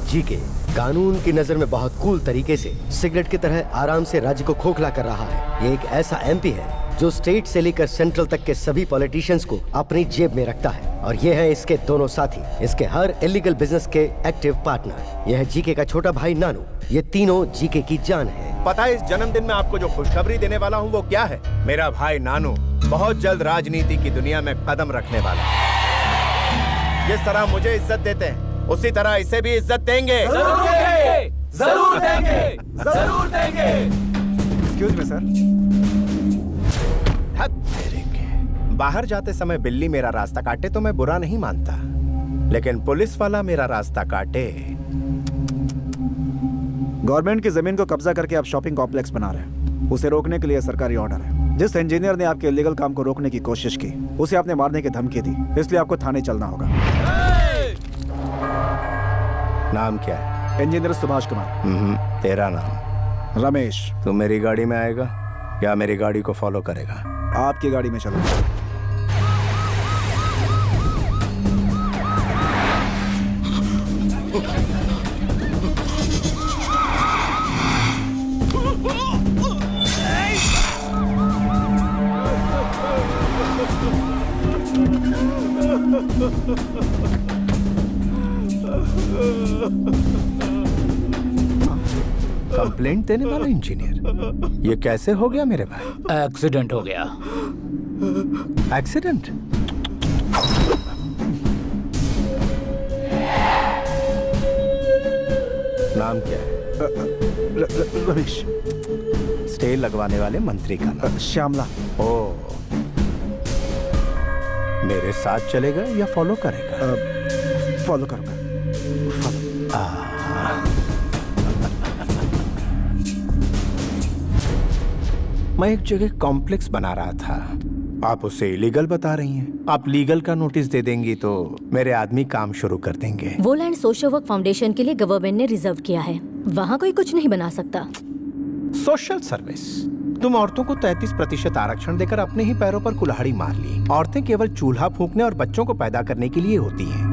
GK कानून की नजर में बहुत कूल तरीके से सिगरेट की तरह आराम से राज्य को खोखला कर रहा है। ये एक ऐसा एमपी है जो स्टेट से लेकर सेंट्रल तक के सभी पॉलिटिशियंस को अपनी जेब में रखता है, और ये है इसके दोनों साथी, इसके हर इलीगल बिजनेस के एक्टिव पार्टनर। यह है जीके का छोटा भाई नानू। ये तीनों जीके की जान है। पता है इस जन्मदिन में आपको जो खुशखबरी देने वाला हूँ वो क्या है? मेरा भाई नानू बहुत जल्द राजनीति की दुनिया में कदम रखने वाला है। जिस तरह मुझे इज्जत देते हैं उसी तरह इसे भी इज्जत देंगे। जरूर देंगे, जरूर देंगे, जरूर देंगे। Excuse me sir. बाहर जाते समय बिल्ली मेरा रास्ता काटे तो मैं बुरा नहीं मानता, लेकिन पुलिस वाला मेरा रास्ता काटे। गवर्नमेंट की जमीन को कब्जा करके आप शॉपिंग कॉम्प्लेक्स बना रहे हैं, उसे रोकने के लिए सरकारी ऑर्डर है। जिस इंजीनियर ने आपके इलीगल काम को रोकने की कोशिश की उसे आपने मारने की धमकी दी, इसलिए आपको थाने चलना होगा। नाम क्या है? इंजीनियर सुभाष कुमार। तेरा नाम? रमेश। तू मेरी गाड़ी में आएगा या मेरी गाड़ी को फॉलो करेगा? आपकी गाड़ी में चलूंगा। कंप्लेंट देने वाला इंजीनियर, ये कैसे हो गया मेरे भाई? एक्सीडेंट हो गया। एक्सीडेंट? नाम क्या है? रमेश। स्टे लगवाने वाले मंत्री का नाम? श्यामला। ओ, मेरे साथ चलेगा या फॉलो करेगा? फॉलो करूंगा। मैं एक जगह कॉम्प्लेक्स बना रहा था, आप उसे इलीगल बता रही हैं। आप लीगल का नोटिस दे देंगी तो मेरे आदमी काम शुरू कर देंगे। वो लैंड सोशल वर्क फाउंडेशन के लिए गवर्नमेंट ने रिजर्व किया है, वहाँ कोई कुछ नहीं बना सकता। Social service? तुम औरतों को 33% आरक्षण देकर अपने ही पैरों पर कुल्हाड़ी मार ली। औरतें केवल चूल्हा फूंकने और बच्चों को पैदा करने के लिए होती हैं।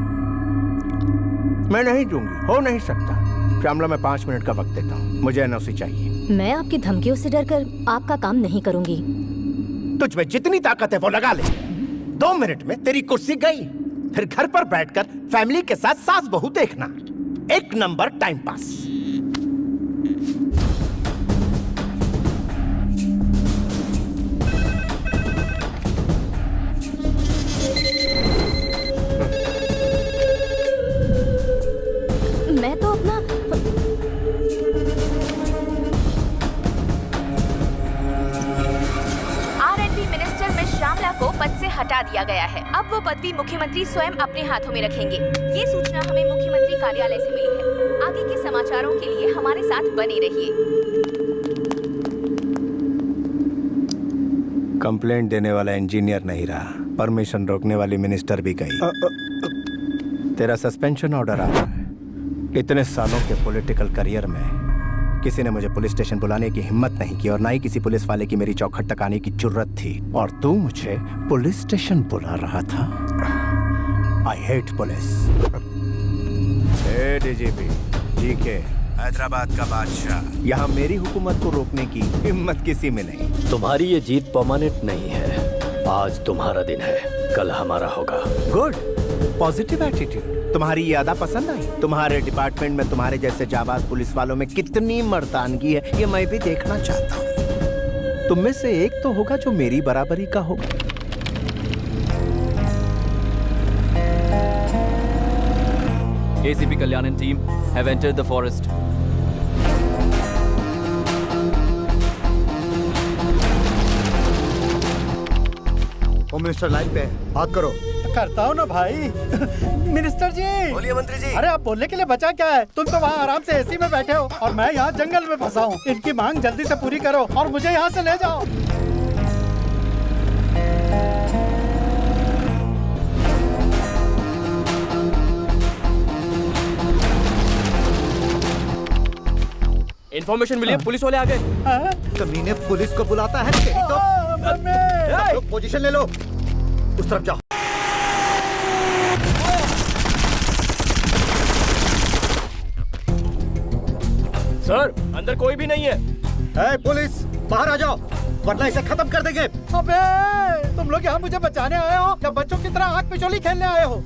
मैं नहीं दूंगी, हो नहीं सकता। श्यामला, मैं 5 मिनट का वक्त देता हूँ, मुझे एनओसी चाहिए। मैं आपकी धमकियों से डरकर आपका काम नहीं करूंगी। तुझ में जितनी ताकत है वो लगा ले। 2 मिनट में तेरी कुर्सी गई। फिर घर पर बैठकर फैमिली के साथ सास बहू देखना, एक नंबर टाइम पास। मैं तो अपना श्यामला को पद से हटा दिया गया है। अब वो पदवी मुख्यमंत्री स्वयं अपने हाथों में रखेंगे। ये सूचना हमें मुख्यमंत्री कार्यालय से मिली है। आगे के समाचारों के लिए हमारे साथ बने रहिए। कंप्लेंट देने वाला इंजीनियर नहीं रहा, परमिशन रोकने वाली मिनिस्टर भी गई। तेरा सस्पेंशन ऑर्डर आ रहा है। इतने सालों के पॉलिटिकल करियर में किसी ने मुझे पुलिस स्टेशन बुलाने की हिम्मत नहीं की, और ना ही किसी पुलिस वाले की मेरी चौखट तक आने की जुर्रत थी, और तू मुझे पुलिस स्टेशन बुला रहा था। I hate police. DGP GK, Hyderabad का बादशाह, यहाँ मेरी हुकूमत को रोकने की हिम्मत किसी में नहीं। तुम्हारी ये जीत परमानेंट नहीं है। आज तुम्हारा दिन है, कल हमारा होगा। Good, positive attitude. तुम्हारी ये अदा पसंद आई? तुम्हारे डिपार्टमेंट में तुम्हारे जैसे जाबाज पुलिस वालों में कितनी मर्दानगी है, ये मैं भी देखना चाहता हूँ। तुम में से एक तो होगा जो मेरी बराबरी का होगा। ACP Kalyan and team have entered the forest. Home minister line पे है, बात करो। करता हूँ ना भाई। मिनिस्टर जी। बोलिए मंत्री जी। अरे आप बोलने के लिए बचा क्या है? तुम तो वहाँ आराम से एसी में बैठे हो और मैं यहाँ जंगल में फंसा हूँ। इनकी मांग जल्दी से पूरी करो और मुझे यहाँ से ले जाओ। इन्फॉर्मेशन मिली, पुलिस वाले आ गए। कमीने पुलिस को बुलाता है तेरी तो। सब लोग पोजीशन ले लो, उस तरफ जाओ। सर अंदर कोई भी नहीं है। पुलिस बाहर आ जाओ वरना इसे खत्म कर देंगे। अबे तुम लोग यहाँ मुझे बचाने आए हो या बच्चों की तरह आंख पिचोली खेलने आए हो?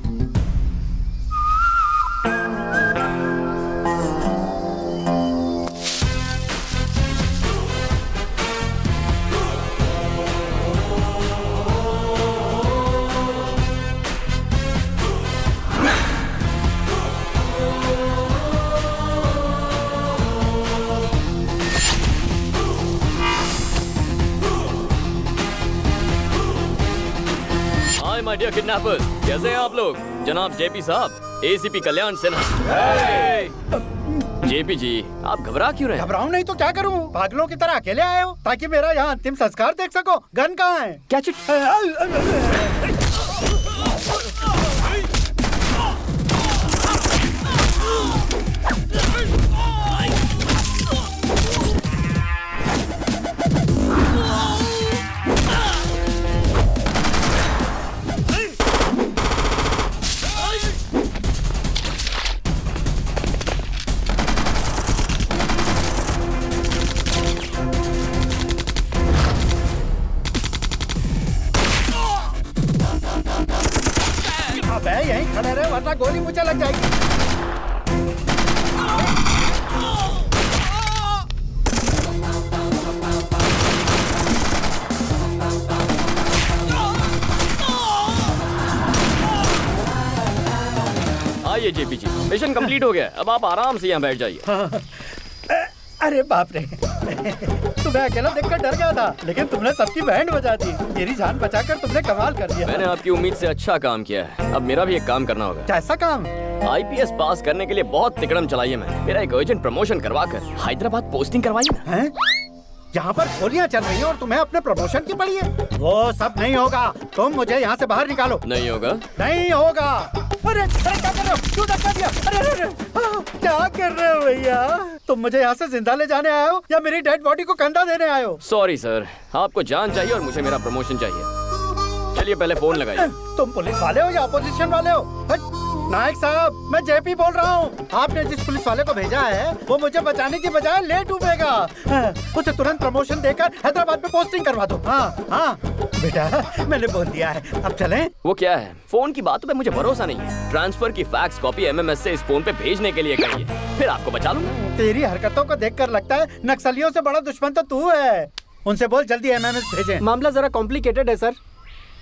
हाय माय डियर किडनैपर्स, कैसे हैं आप लोग? जनाब जेपी साहब, एसीपी कल्याण सिन्हा। जेपी जी, आप घबरा क्यों रहे हैं? घबराऊं नहीं तो क्या करूं? पागलों की तरह अकेले आए हो ताकि मेरा यहाँ अंतिम संस्कार देख सको। गन कहाँ है? Catch it. अबे यहीं खड़े रहे वरना गोली मुझे लग जाएगी। आइए जेपी जी, मिशन कंप्लीट हो गया। अब आप आराम से यहाँ बैठ जाइए। अरे बाप रे तुम्हें अकेला देखकर डर गया था, लेकिन तुमने सबकी बैंड बजा दी। मेरी जान बचाकर तुमने कमाल कर दिया। मैंने आपकी उम्मीद से अच्छा काम किया है। अब मेरा भी एक काम करना होगा। कैसा काम? आईपीएस पास करने के लिए बहुत तिकड़म चलाई है मैंने। मेरा एक अर्जेंट प्रमोशन करवाकर हैदराबाद पोस्टिंग करवाइए ना। हैं? यहाँ पर गोलियाँ चल रही हैं और तुम्हें अपने प्रमोशन की पड़ी है? वो सब नहीं होगा। तुम मुझे यहाँ से बाहर निकालो। नहीं होगा? नहीं होगा। अरे अरे क्या कर रहे हो? क्यों धक्का दिया? अरे अरे अरे क्या कर रहे हो भैया? तुम मुझे यहाँ से जिंदा ले जाने आए हो या मेरी डेड बॉडी को कंधा देने आए हो? सॉरी सर, आपको जान चाहिए और मुझे मेरा प्रमोशन चाहिए। चलिए पहले फोन लगाइए। तुम पुलिस वाले हो या अपोजिशन वाले हो? हट! नायक साहब, मैं जेपी बोल रहा हूँ। आपने जिस पुलिस वाले को भेजा है वो मुझे बचाने की बजाय ले डूबेगा। उसे तुरंत प्रमोशन देकर हैदराबाद में पोस्टिंग करवा दो। हाँ हाँ बेटा, मैंने बोल दिया है। अब चलें? वो क्या है? फोन की बातों पे मुझे भरोसा नहीं है। ट्रांसफर की फैक्स कॉपी एमएमएस से इस फोन पे भेजने के लिए कहिए, फिर आपको बचा लूंगा। तेरी हरकतों को देखकर लगता है नक्सलियों से बड़ा दुश्मन तो तू है। उनसे बोल जल्दी एमएमएस भेजें। मामला जरा कॉम्प्लिकेटेड है सर।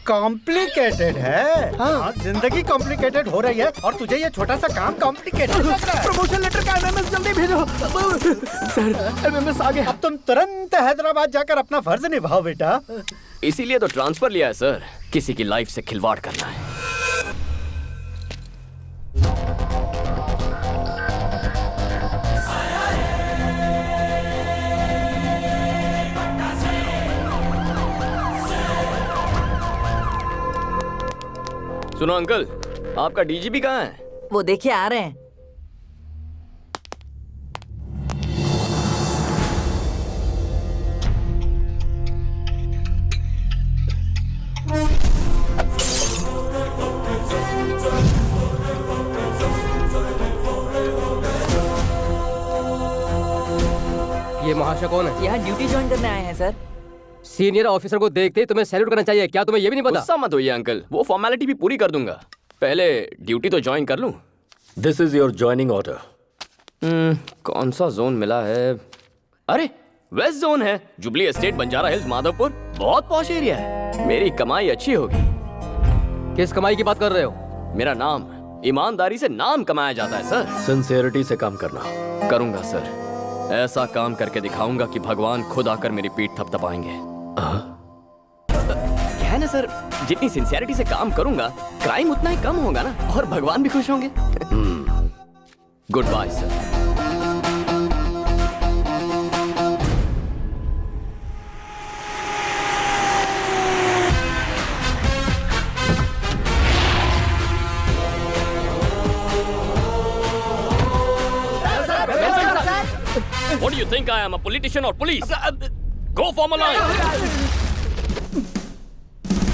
कॉम्प्लिकेटेड है? हाँ, जिंदगी कॉम्प्लिकेटेड हो रही है और तुझे ये छोटा सा काम कॉम्प्लिकेटेड लग रहा है। प्रमोशन लेटर का एमएमएस जल्दी भेजो। सर एमएमएस आ गया। अब तुम तुरंत हैदराबाद जाकर अपना फर्ज निभाओ बेटा। इसीलिए तो ट्रांसफर लिया है सर, किसी की लाइफ से खिलवाड़ करना है। सुनो अंकल, आपका डीजीपी कहाँ है? वो देखिए आ रहे हैं। ये महाशय कौन है? यहाँ ड्यूटी ज्वाइन करने आए हैं सर। सीनियर ऑफिसर को देखते ही तुम्हें सैल्यूट करना चाहिए। क्या तुम्हें ये भी नहीं पता? गुस्सा मत होइए अंकल, वो फॉर्मेलिटी भी पूरी कर दूंगा। पहले ड्यूटी तो ज्वाइन कर लूं। This is your joining order. कौन सा जोन मिला है? अरे वेस्ट जोन है, जुबली एस्टेट, बंजारा हिल्स, माधवपुर। बहुत पॉश एरिया है, मेरी कमाई अच्छी होगी। किस कमाई की बात कर रहे हो? मेरा नाम, ईमानदारी से नाम कमाया जाता है सर। सिंसियरिटी से काम करना। करूंगा सर, ऐसा काम करके दिखाऊंगा कि भगवान खुद आकर मेरी पीठ थपथपाएंगे। क्या है ना सर, जितनी सिंसियरिटी से काम करूंगा क्राइम उतना ही कम होगा ना, और भगवान भी खुश होंगे। Good bye sir. What do you think I am, a politician or police? Go form a line.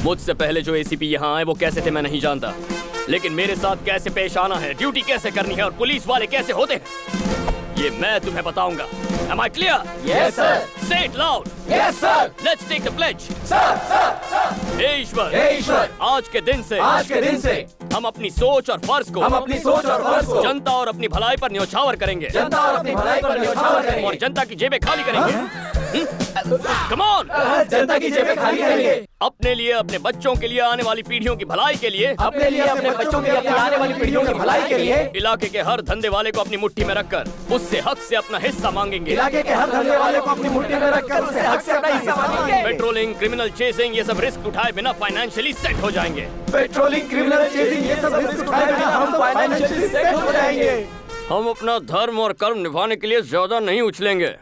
मुझसे पहले जो एसीपी यहाँ आए वो कैसे थे मैं नहीं जानता, लेकिन मेरे साथ कैसे पेश आना है, ड्यूटी कैसे करनी है और पुलिस वाले कैसे होते हैं ये मैं तुम्हें बताऊंगा। Am I clear? Yes, sir. Say it loud. Yes, sir. Let's take the pledge. Sir, sir, sir. हे ईश्वर, हे ईश्वर, आज के दिन से हम अपनी सोच और फर्ज को जनता और अपनी भलाई पर न्यौछावर करेंगे। और जनता की जेबें खाली करेंगे। Come on! जनता की जेबें खाली करेंगे। अपने लिए, अपने बच्चों के लिए, आने वाली पीढ़ियों की भलाई के लिए, अपने लिए, अपने बच्चों के लिए, आने वाली पीढ़ियों की भलाई के लिए इलाके के हर धंधे वाले को अपनी मुट्ठी में रखकर उससे हक से अपना हिस्सा मांगेंगे। इलाके के हर धंधे वाले को अपनी मुट्ठी में रखकर उससे हक से अपना हिस्सा मांगेंगे। पेट्रोलिंग, क्रिमिनल चेसिंग, ये सब रिस्क उठाए बिना फाइनेंशियली सेट हो जाएंगे। पेट्रोलिंग, क्रिमिनल चेसिंग, ये सब रिस्क उठाए बिना हम फाइनेंशियली सेट हो जाएंगे। हम अपना धर्म और कर्म निभाने के लिए ज्यादा नहीं उछलेंगे।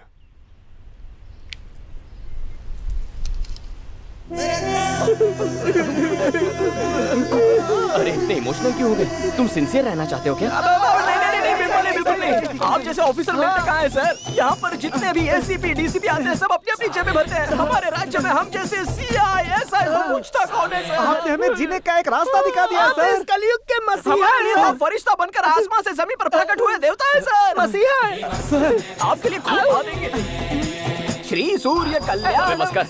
अरे इतने इमोशनल क्यों हो गए? तुम सिंसियर रहना चाहते हो क्या? नहीं, बिल्कुल नहीं। आप जैसे ऑफिसर मिलते कहाँ हैं सर? यहाँ पर जितने भी एसीपी, डीसीपी आते हैं सब अपनी अपनी जेबें भरते हैं। हमारे राज्य में हम जैसे सीआई, एसआई को पूछता कौन है सर? आपने हमें जीने का एक रास्ता दिखा दिया सर। कलयुग के मसीहा हैं। आप फरिश्ता बनकर आसमान से जमीन पर प्रकट हुए देवता है सर। मसीहा है सर। आपके लिए खूब खा देंगे। श्री सूर्य कल्याण। बस कर।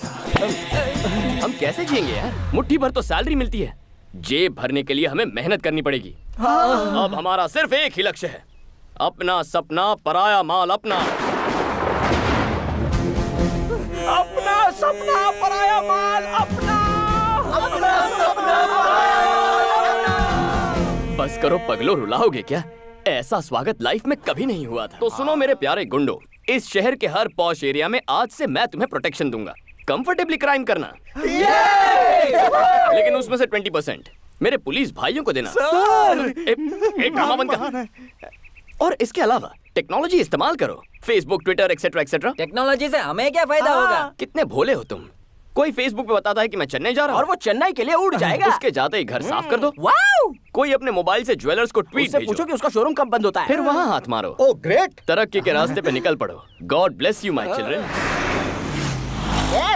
हम कैसे जिएंगे यार? मुट्ठी भर तो सैलरी मिलती है। जेब भरने के लिए हमें मेहनत करनी पड़ेगी। अब हमारा सिर्फ एक ही लक्ष्य है, अपना सपना पराया माल अपना। अपना सपना पराया माल अपना। अपना सपना पराया माल अपना। बस करो पगलो, रुलाओगे क्या? ऐसा स्वागत लाइफ में कभी नहीं हुआ था। तो सुनो मेरे प्यारे गुंडो, इस शहर के हर पॉश एरिया में आज से मैं तुम्हें प्रोटेक्शन दूंगा। कंफर्टेबली क्राइम करना, लेकिन उसमें से 20% मेरे पुलिस भाइयों को देना। एक ड्रामा बंद कर। और इसके अलावा टेक्नोलॉजी इस्तेमाल करो, Facebook, Twitter, etcetera etcetera. Technology से हमें क्या फायदा होगा? कितने भोले हो तुम। कोई फेसबुक पे बताता है कि मैं चेन्नई जा रहा हूँ और वो चेन्नई के लिए उड़ जाएगा। उसके जाते ही घर साफ कर दो। वाओ! कोई अपने मोबाइल से ज्वेलर्स को ट्वीट उससे भेजो, पूछो कि उसका शोरूम कब बंद होता है। फिर वहाँ हाथ मारो। Oh great. तरक्की के रास्ते पे निकल पड़ो। God bless you my children.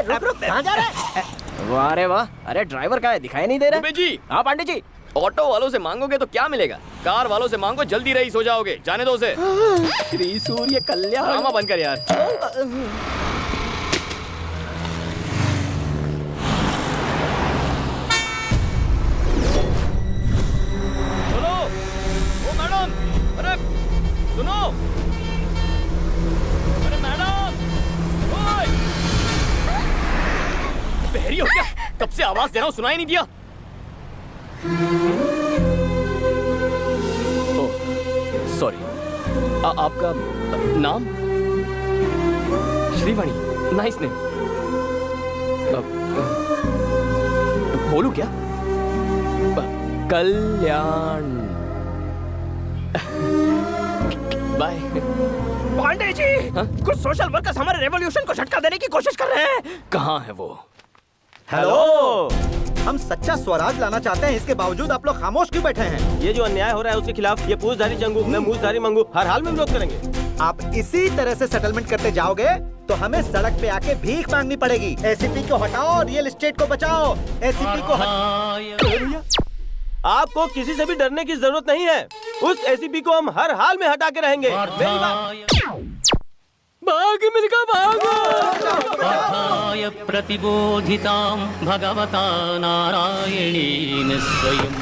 रुक रुक, कहाँ जा रहा है? वाह रे वाह। अरे ड्राइवर का है, दिखाई नहीं दे रहा। दुबे जी, हाँ पांडे जी। ऑटो वालों से मांगोगे तो क्या मिलेगा? कार वालों से मांगो, जल्दी रईस हो जाओगे। जाने दो उसे। श्री सूर्य कल्याण। ड्रामा बंद कर यार। बोलो, ओ मैडम, अरे सुनो, अरे मैडम, ओए, बहरी हो क्या? कब से आवाज दे रहा हूँ, सुनाई नहीं दिया? सॉरी। आपका नाम? श्रीवाणी। Nice name. बोलू क्या? कल्याण। बाय। पांडे जी, कुछ सोशल वर्कर्स हमारे रेवोल्यूशन को झटका देने की कोशिश कर रहे हैं। कहाँ है वो? हेलो, हम सच्चा स्वराज लाना चाहते हैं, इसके बावजूद आप लोग खामोश क्यों बैठे हैं? ये जो अन्याय हो रहा है उसके खिलाफ ये पूछधारी जंगू, मैं मूछधारी मंगू हर हाल में विरोध करेंगे। आप इसी तरह से सेटलमेंट करते जाओगे तो हमें सड़क पे आके भीख मांगनी पड़ेगी। एसीपी को हटाओ, रियल एस्टेट को बचाओ। एसीपी को आपको किसी से भी डरने की जरूरत नहीं है। उस एसीपी को हम हर हाल में हटा के रहेंगे। मेरी बात। भाग मिलकर भागो। प्रतिबोधितां भगवता नारायणेन स्वयं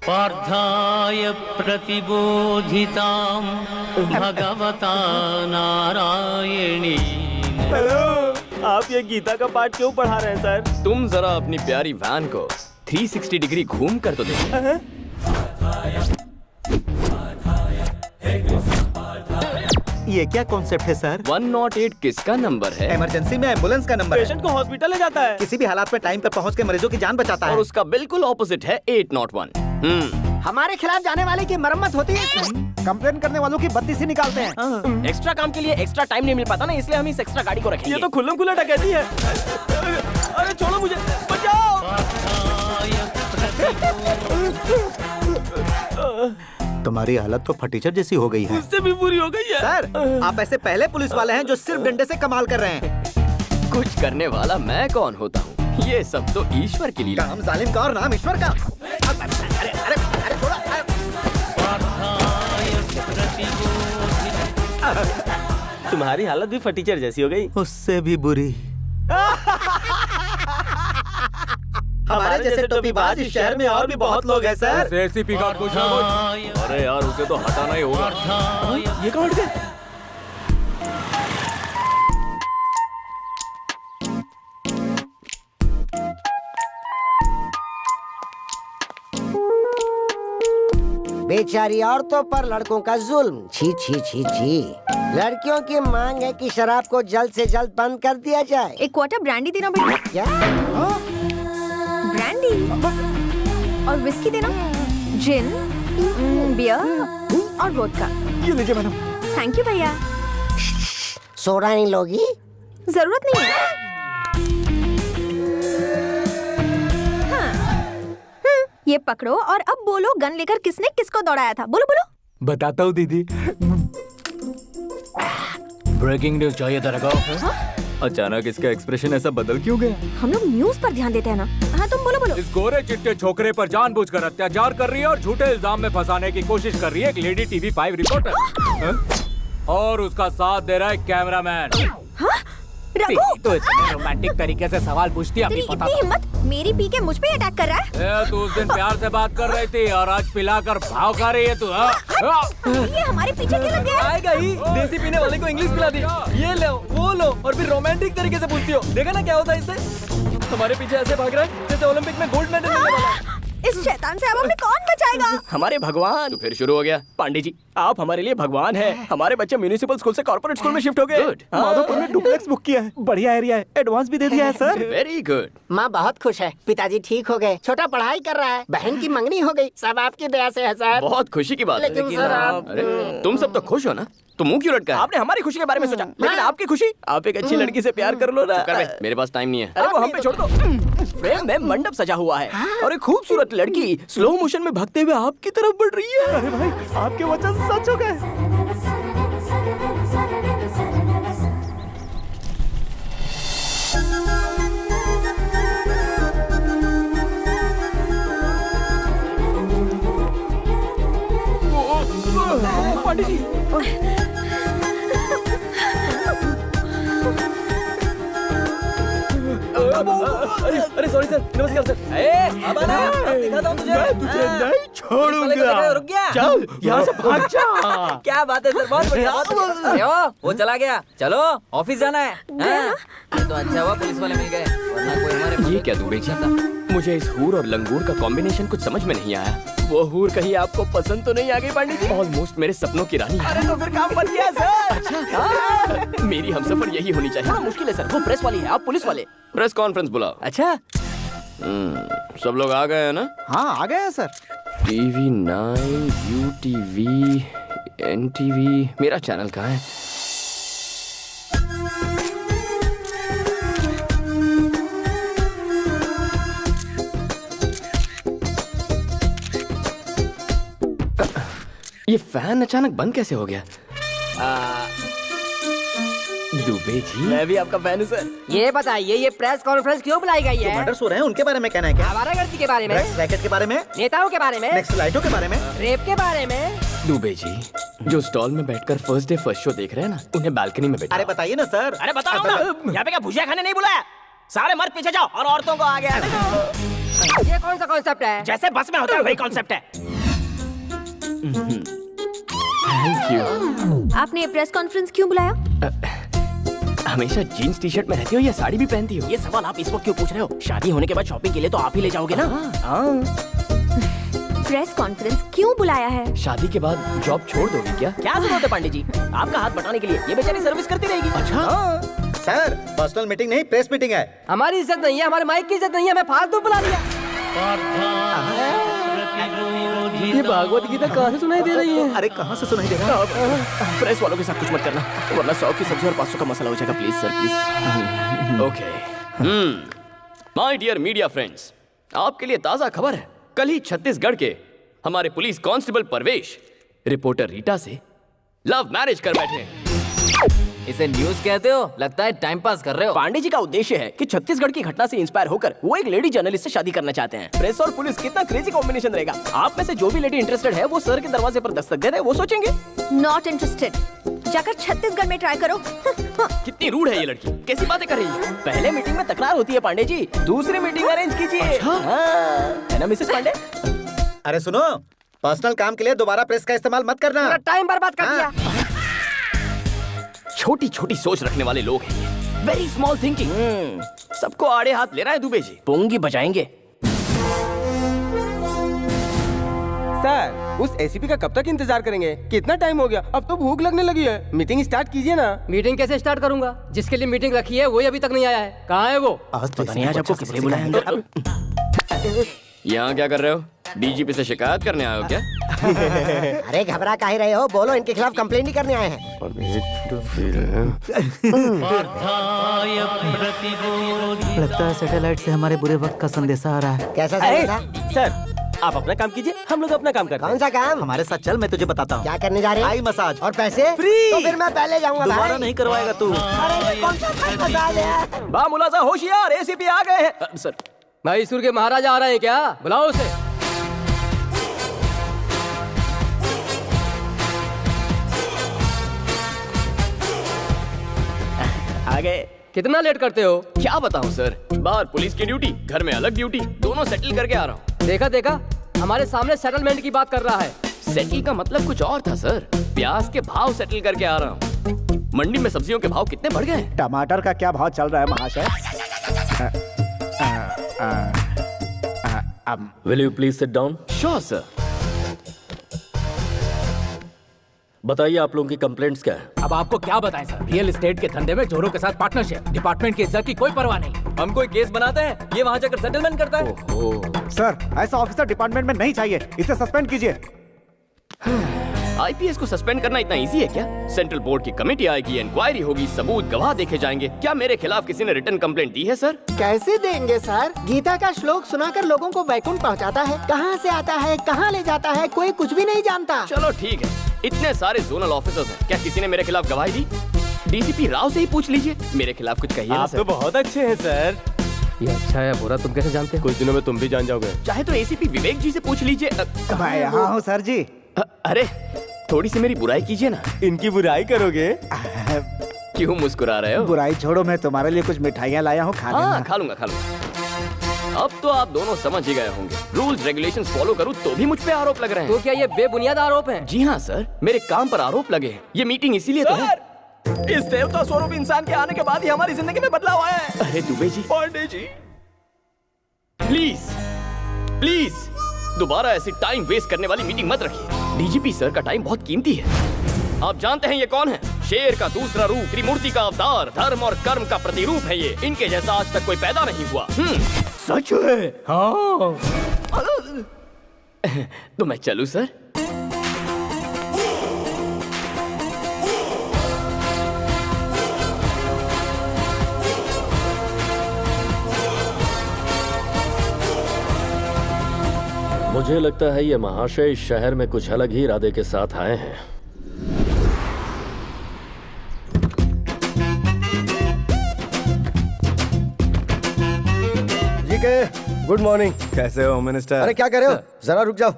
पार्थाय प्रतिबोधितां भगवता नारायणेन। हेलो, आप ये गीता का पाठ क्यों पढ़ा रहे हैं सर? तुम जरा अपनी प्यारी वैन को 360 डिग्री घूम कर तो देखो। ये क्या कॉन्सेप्ट है सर? 108 किसका नंबर है? इमरजेंसी में एम्बुलेंस का नंबर है। पेशेंट को हॉस्पिटल ले जाता है, किसी भी हालात में टाइम पर पहुंच के मरीजों की जान बचाता है। और उसका बिल्कुल ऑपोजिट है 801। हमारे खिलाफ जाने वाले की मरम्मत होती है। कंप्लेन करने वालों की बत्ती से निकालते हैं। एक्स्ट्रा काम के लिए एक्स्ट्रा टाइम नहीं मिल पाता ना, इसलिए हम इस एक्स्ट्रा गाड़ी को रखेंगे। ये तो खुल्लम खुल्ला डकैती है। अरे छोड़ो मुझे, बचाओ। तुम्हारी हालत तो फटीचर जैसी हो गई है। इससे भी बुरी हो गई है। सर, आप ऐसे पहले पुलिस वाले हैं जो सिर्फ डंडे से कमाल कर रहे हैं। कुछ करने वाला मैं कौन होता हूँ? ये सब तो ईश्वर की लीला। काम जालिम का और नाम ईश्वर का। अरे अरे अरे थोड़ा तुम्हारी हालत भी फटीचर जैसी हो गई। उससे भी बुरी। हमारे जैसे टोपीबाज इस शहर में और भी बहुत लोग हैं सर। एसीपी का कुछ ना कुछ। अरे यार उसे तो हटाना ही होगा। ये कौन हट गया? बेचारी औरतों पर लड़कों का जुल्म, छी छी छी छी। लड़कियों की मांग है कि शराब को जल्द से जल्द बंद कर दिया जाए। एक क्वार्टर ब्रांडी देना बेटा। क्या? ब्रांडी और विस्की देना, जिन, बियर और वोडका। ये लीजिए मैडम। थैंक यू भैया। सोडा नहीं लोगी? जरूरत नहीं है। ये पकड़ो और अब बोलो गन लेकर किसने किसको दौड़ाया था। बोलो बोलो। बताता हूँ दीदी। ब्रेकिंग न्यूज चाहिए तेरे को? अचानक इसका एक्सप्रेशन ऐसा बदल क्यों गया? हम लोग न्यूज पर ध्यान देते हैं ना। हाँ तुम बोलो बोलो। इस गोरे चिट्टे छोकरे पर जानबूझकर अत्याचार कर रही है और झूठे इल्जाम में फंसाने की कोशिश कर रही है एक लेडी टीवी 5 रिपोर्टर। और उसका साथ दे रहा है कैमरामैन। रघु, तो इतने रोमांटिक तरीके से सवाल पूछती है, तेरी इतनी हिम्मत, मेरी पी के मुझ पे अटैक कर रहा है। तू उस दिन प्यार से बात कर रही थी और आज पिलाकर भाव खा रही है तू। ये हमारे पीछे क्यों लग गया? आएगा ही। देसी पीने वाले को इंग्लिश पिला दी। ये लो वो लो और फिर रोमांटिक तरीके से पूछती हो। देखा ना क्या होता है इससे? हमारे पीछे ऐसे भाग रहा है जैसे ओलंपिक में गोल्ड मेडल मिलने वाला है। इस शैतान से अब हमें कौन बचाएगा? हमारे भगवान। तो फिर शुरू हो गया। पांडे जी आप हमारे लिए भगवान हैं। हमारे बच्चे म्युनिसिपल स्कूल से कॉर्पोरेट स्कूल में शिफ्ट हो गए। माधोपुर में डुप्लेक्स बुक किया है, बढ़िया एरिया है, एडवांस भी दे दिया है सर। Very good. माँ बहुत खुश है, पिताजी ठीक हो गए, छोटा पढ़ाई कर रहा है, बहन की मंगनी हो गई, सब आपकी दया से है सर। बहुत खुशी की बात है। लेकिन सर आप अरे तुम सब तो खुश हो ना, तो मुंह क्यों लटका है? आपने हमारी खुशी के बारे में सोचा, लेकिन आपकी खुशी? आप एक अच्छी लड़की से प्यार कर लो ना। कर बे, मेरे पास टाइम नहीं है। अरे वो हम पे छोड़ दो। फ्रेम में मंडप सजा हुआ है और एक खूबसूरत लड़की स्लो मोशन में भागते हुए आपकी तरफ बढ़ रही है। अरे भाई आपके वचन सच हो गए। पांडे जी अरे सॉरी सर, नमस्कार सर। अब आना, अब दिखाता हूँ तुझे। मैं तुझे नहीं छोड़ूंगा। रुक गया। चल यहाँ से भाग जा। क्या बात है सर, बहुत बढ़िया। वो चला गया। चलो ऑफिस जाना है। ये तो अच्छा हुआ पुलिस वाले मिल गए, वरना कोई हमारे। ये क्या दुबे जी? मुझे इस हूर और लंगूर का कॉम्बिनेशन कुछ समझ में नहीं आया। वो हूर कहीं आपको पसंद तो नहीं आ गई पांडे जी? ऑलमोस्ट मेरे सपनों की रानी है। अरे तो फिर काम बन गया सर। अच्छा मेरी हमसफर यही होनी चाहिए। हाँ मुश्किल है सर, वो प्रेस वाली है, आप पुलिस वाले। प्रेस कॉन्फ्रेंस बुलाओ। अच्छा सब लोग आ गए हैं ना? हाँ आ गए हैं सर। TV 9, UTV, NTV, मेरा चैनल कहाँ है? ये फैन अचानक बंद कैसे हो गया? दुबे जी मैं भी आपका फैन हूँ सर। ये बताइए ये प्रेस कॉन्फ्रेंस क्यों बुलाई गई है? मर्डर्स हो रहे हैं, उनके बारे में कहना है क्या? आवारागर्दी के बारे में, रैकेट के बारे में, नेताओं के बारे में, नक्सलाइटों के बारे में, रेप के बारे में। दुबे जी जो स्टॉल में बैठकर फर्स्ट डे फर्स्ट शो देख रहे हैं ना, उन्हें बालकनी में बैठा। अरे बताइए ना सर। अरे बताओ ना, यहाँ पे क्या भुजिया खाने नहीं बुलाया? सारे मर्द पीछे जाओ और औरतों को आगे आने दो। ये कौन सा कॉन्सेप्ट है? जैसे बस में होता है वही कॉन्सेप्ट है। Thank you. आपने प्रेस कॉन्फ्रेंस क्यों बुलाया? हमेशा जीन्स टी शर्ट में रहती हो या साड़ी भी पहनती हो? ये सवाल आप इस वक्त क्यों पूछ रहे हो? शादी होने के बाद शॉपिंग के लिए तो आप ही ले जाओगे ना। प्रेस कॉन्फ्रेंस क्यों बुलाया है? शादी के बाद जॉब छोड़ दोगी क्या? क्या जरूरत है पांडे जी आपका हाथ बटाने के लिए? ये बेचारी सर्विस करती रहेगी। अच्छा सर पर्सनल मीटिंग नहीं, प्रेस मीटिंग है। हमारी इज्जत नहीं है, हमारे माइक की इज्जत नहीं है, हमें फालतू बुला लिया। ये भागवत गीता कहाँ से सुनाई दे रही है? अरे कहाँ से सुनाई दे रहा है? प्रेस वालों के साथ कुछ मत करना, वरना 100 की सब्जी और 500 का मसाला हो जाएगा। Please sir please. Okay my dear media friends, आपके लिए ताजा खबर है। कल ही छत्तीसगढ़ के हमारे पुलिस कांस्टेबल परवेश रिपोर्टर रीटा से लव मैरिज कर बैठे हैं। इसे न्यूज कहते हो? लगता है टाइम पास कर रहे हो। पांडे जी का उद्देश्य है कि छत्तीसगढ़ की घटना से इंस्पायर होकर वो एक लेडी जर्नलिस्ट से शादी करना चाहते हैं। प्रेस और पुलिस कितना क्रेजी कॉम्बिनेशन रहेगा। आप में से जो भी लेडी इंटरेस्टेड है वो सर के दरवाजे पर दस्तक दे दे, वो सोचेंगे। Not interested. जाकर छत्तीसगढ़ में ट्राई करो। कितनी रूड है ये लड़की, कैसी बातें कर रही है? पहले मीटिंग में तकरार होती है पांडे जी, दूसरी मीटिंग अरेंज कीजिए। हाँ, है ना मिसेस पांडे? अरे सुनो, पर्सनल काम के लिए दोबारा प्रेस का इस्तेमाल मत करना। टाइम बर्बाद कर दिया। छोटी छोटी सोच रखने वाले लोग हैं ये, वेरी स्मॉल थिंकिंग। सबको आड़े हाथ ले रहा है दुबे जी। पोंगी बजाएंगे। सर, उस एसीपी का कब तक इंतजार करेंगे? कितना टाइम हो गया, अब तो भूख लगने लगी है। मीटिंग स्टार्ट कीजिए ना। मीटिंग कैसे स्टार्ट करूंगा? जिसके लिए मीटिंग रखी है वही अभी तक नहीं आया है। कहाँ है वो? पता नहीं आज आपको किस लिए बुलाया अंदर। यहाँ क्या कर रहे हो? डीजीपी से शिकायत करने आए हो क्या? अरे घबरा काहे रहे हो? बोलो, इनके खिलाफ कंप्लेंट ही करने आए हैं। लगता है सैटेलाइट से हमारे बुरे वक्त का संदेशा आ रहा है। कैसा संदेशा? सर, आप अपना काम कीजिए, हम लोग अपना काम करते हैं। कौन सा काम? हमारे साथ चल, मैं तुझे बताता हूँ। क्या करने जा रहे हैं? आई मसाज और पैसे फ्री। तो फिर मैं पहले जाऊंगा दोबारा भाई। नहीं करवाएगा तू। अरे ये कौन सा थाई मसाज है? बा मुलाजा होशियार, एसीपी आ गए हैं। सर, मैसूर के महाराजा आ रहे हैं क्या? बुलाओ उसे। आ गए। कितना लेट करते हो? क्या बताऊं सर, बाहर पुलिस की ड्यूटी, घर में अलग ड्यूटी, दोनों सेटल करके आ रहा हूँ। देखा हमारे सामने सेटलमेंट की बात कर रहा है। सेटल का मतलब कुछ और था सर, प्याज के भाव सेटल करके आ रहा हूँ। मंडी में सब्जियों के भाव कितने बढ़ गए हैं? टमाटर का क्या भाव चल रहा है महाशय? Will you please sit down? Sure sir. बताइए आप लोगों की कंप्लेंट्स क्या है? अब आपको क्या बताएं सर, रियल एस्टेट के धंधे में चोरों के साथ पार्टनरशिप, डिपार्टमेंट की इज्जत की कोई परवाह नहीं। हम कोई केस बनाते हैं, ये वहाँ जाकर सेटलमेंट करता है। सर, ऐसा ऑफिसर डिपार्टमेंट में नहीं चाहिए, इसे सस्पेंड कीजिए। आईपीएस को सस्पेंड करना इतना इजी है क्या? सेंट्रल बोर्ड की कमेटी आएगी, इंक्वायरी होगी, सबूत गवाह देखे जाएंगे। क्या मेरे खिलाफ किसी ने रिटर्न कंप्लेंट दी है सर? कैसे देंगे सर? गीता का श्लोक सुनाकर लोगों को वैकुंठ पहुंचाता है, कहां से आता है, कहां ले जाता है, कोई कुछ भी नहीं जानता। चलो ठीक है, इतने सारे जोनल ऑफिसर्स हैं, क्या किसी ने मेरे खिलाफ गवाही दी? डीसीपी राव से ही पूछ लीजिए, मेरे खिलाफ कुछ कहिए ना आप सर। तो बहुत अच्छे हैं सर। ये अच्छा है बुरा तुम कैसे जानते हो? कुछ दिनों में तुम भी जान जाओगे। चाहे तो एसीपी विवेक जी से पूछ लीजिए। मैं यहाँ हूँ सर जी। अरे थोड़ी सी मेरी बुराई कीजिए ना। इनकी बुराई करोगे? क्यों मुस्कुरा रहे हो? बुराई छोड़ो, मैं तुम्हारे लिए कुछ मिठाइयाँ लाया हूँ, खा लेना। हाँ खा लूंगा। अब तो आप दोनों समझ ही गए होंगे, रूल्स रेगुलेशंस फॉलो करूँ तो भी मुझ पे आरोप लग रहे हैं। तो क्या ये बेबुनियाद आरोप हैं? जी हाँ सर, मेरे काम पर आरोप लगे हैं। ये मीटिंग इसीलिए तो है। इस देवता स्वरूप इंसान के आने के बाद ही हमारी जिंदगी में बदलाव आया है। अरे दुबे जी, पांडे जी, प्लीज दोबारा ऐसी टाइम वेस्ट करने वाली मीटिंग मत रखिए। डीजीपी सर का टाइम बहुत कीमती है। आप जानते हैं ये कौन है? शेर का दूसरा रूप, त्रिमूर्ति का अवतार, धर्म और कर्म का प्रतिरूप है ये। इनके जैसा आज तक कोई पैदा नहीं हुआ। सच है? हाँ। तो मैं चलूं सर? मुझे लगता है ये महाशय इस शहर में कुछ अलग ही इरादे के साथ आए हैं। जी के गुड मॉर्निंग। कैसे हो मिनिस्टर? अरे क्या कर रहे हो? जरा रुक जाओ।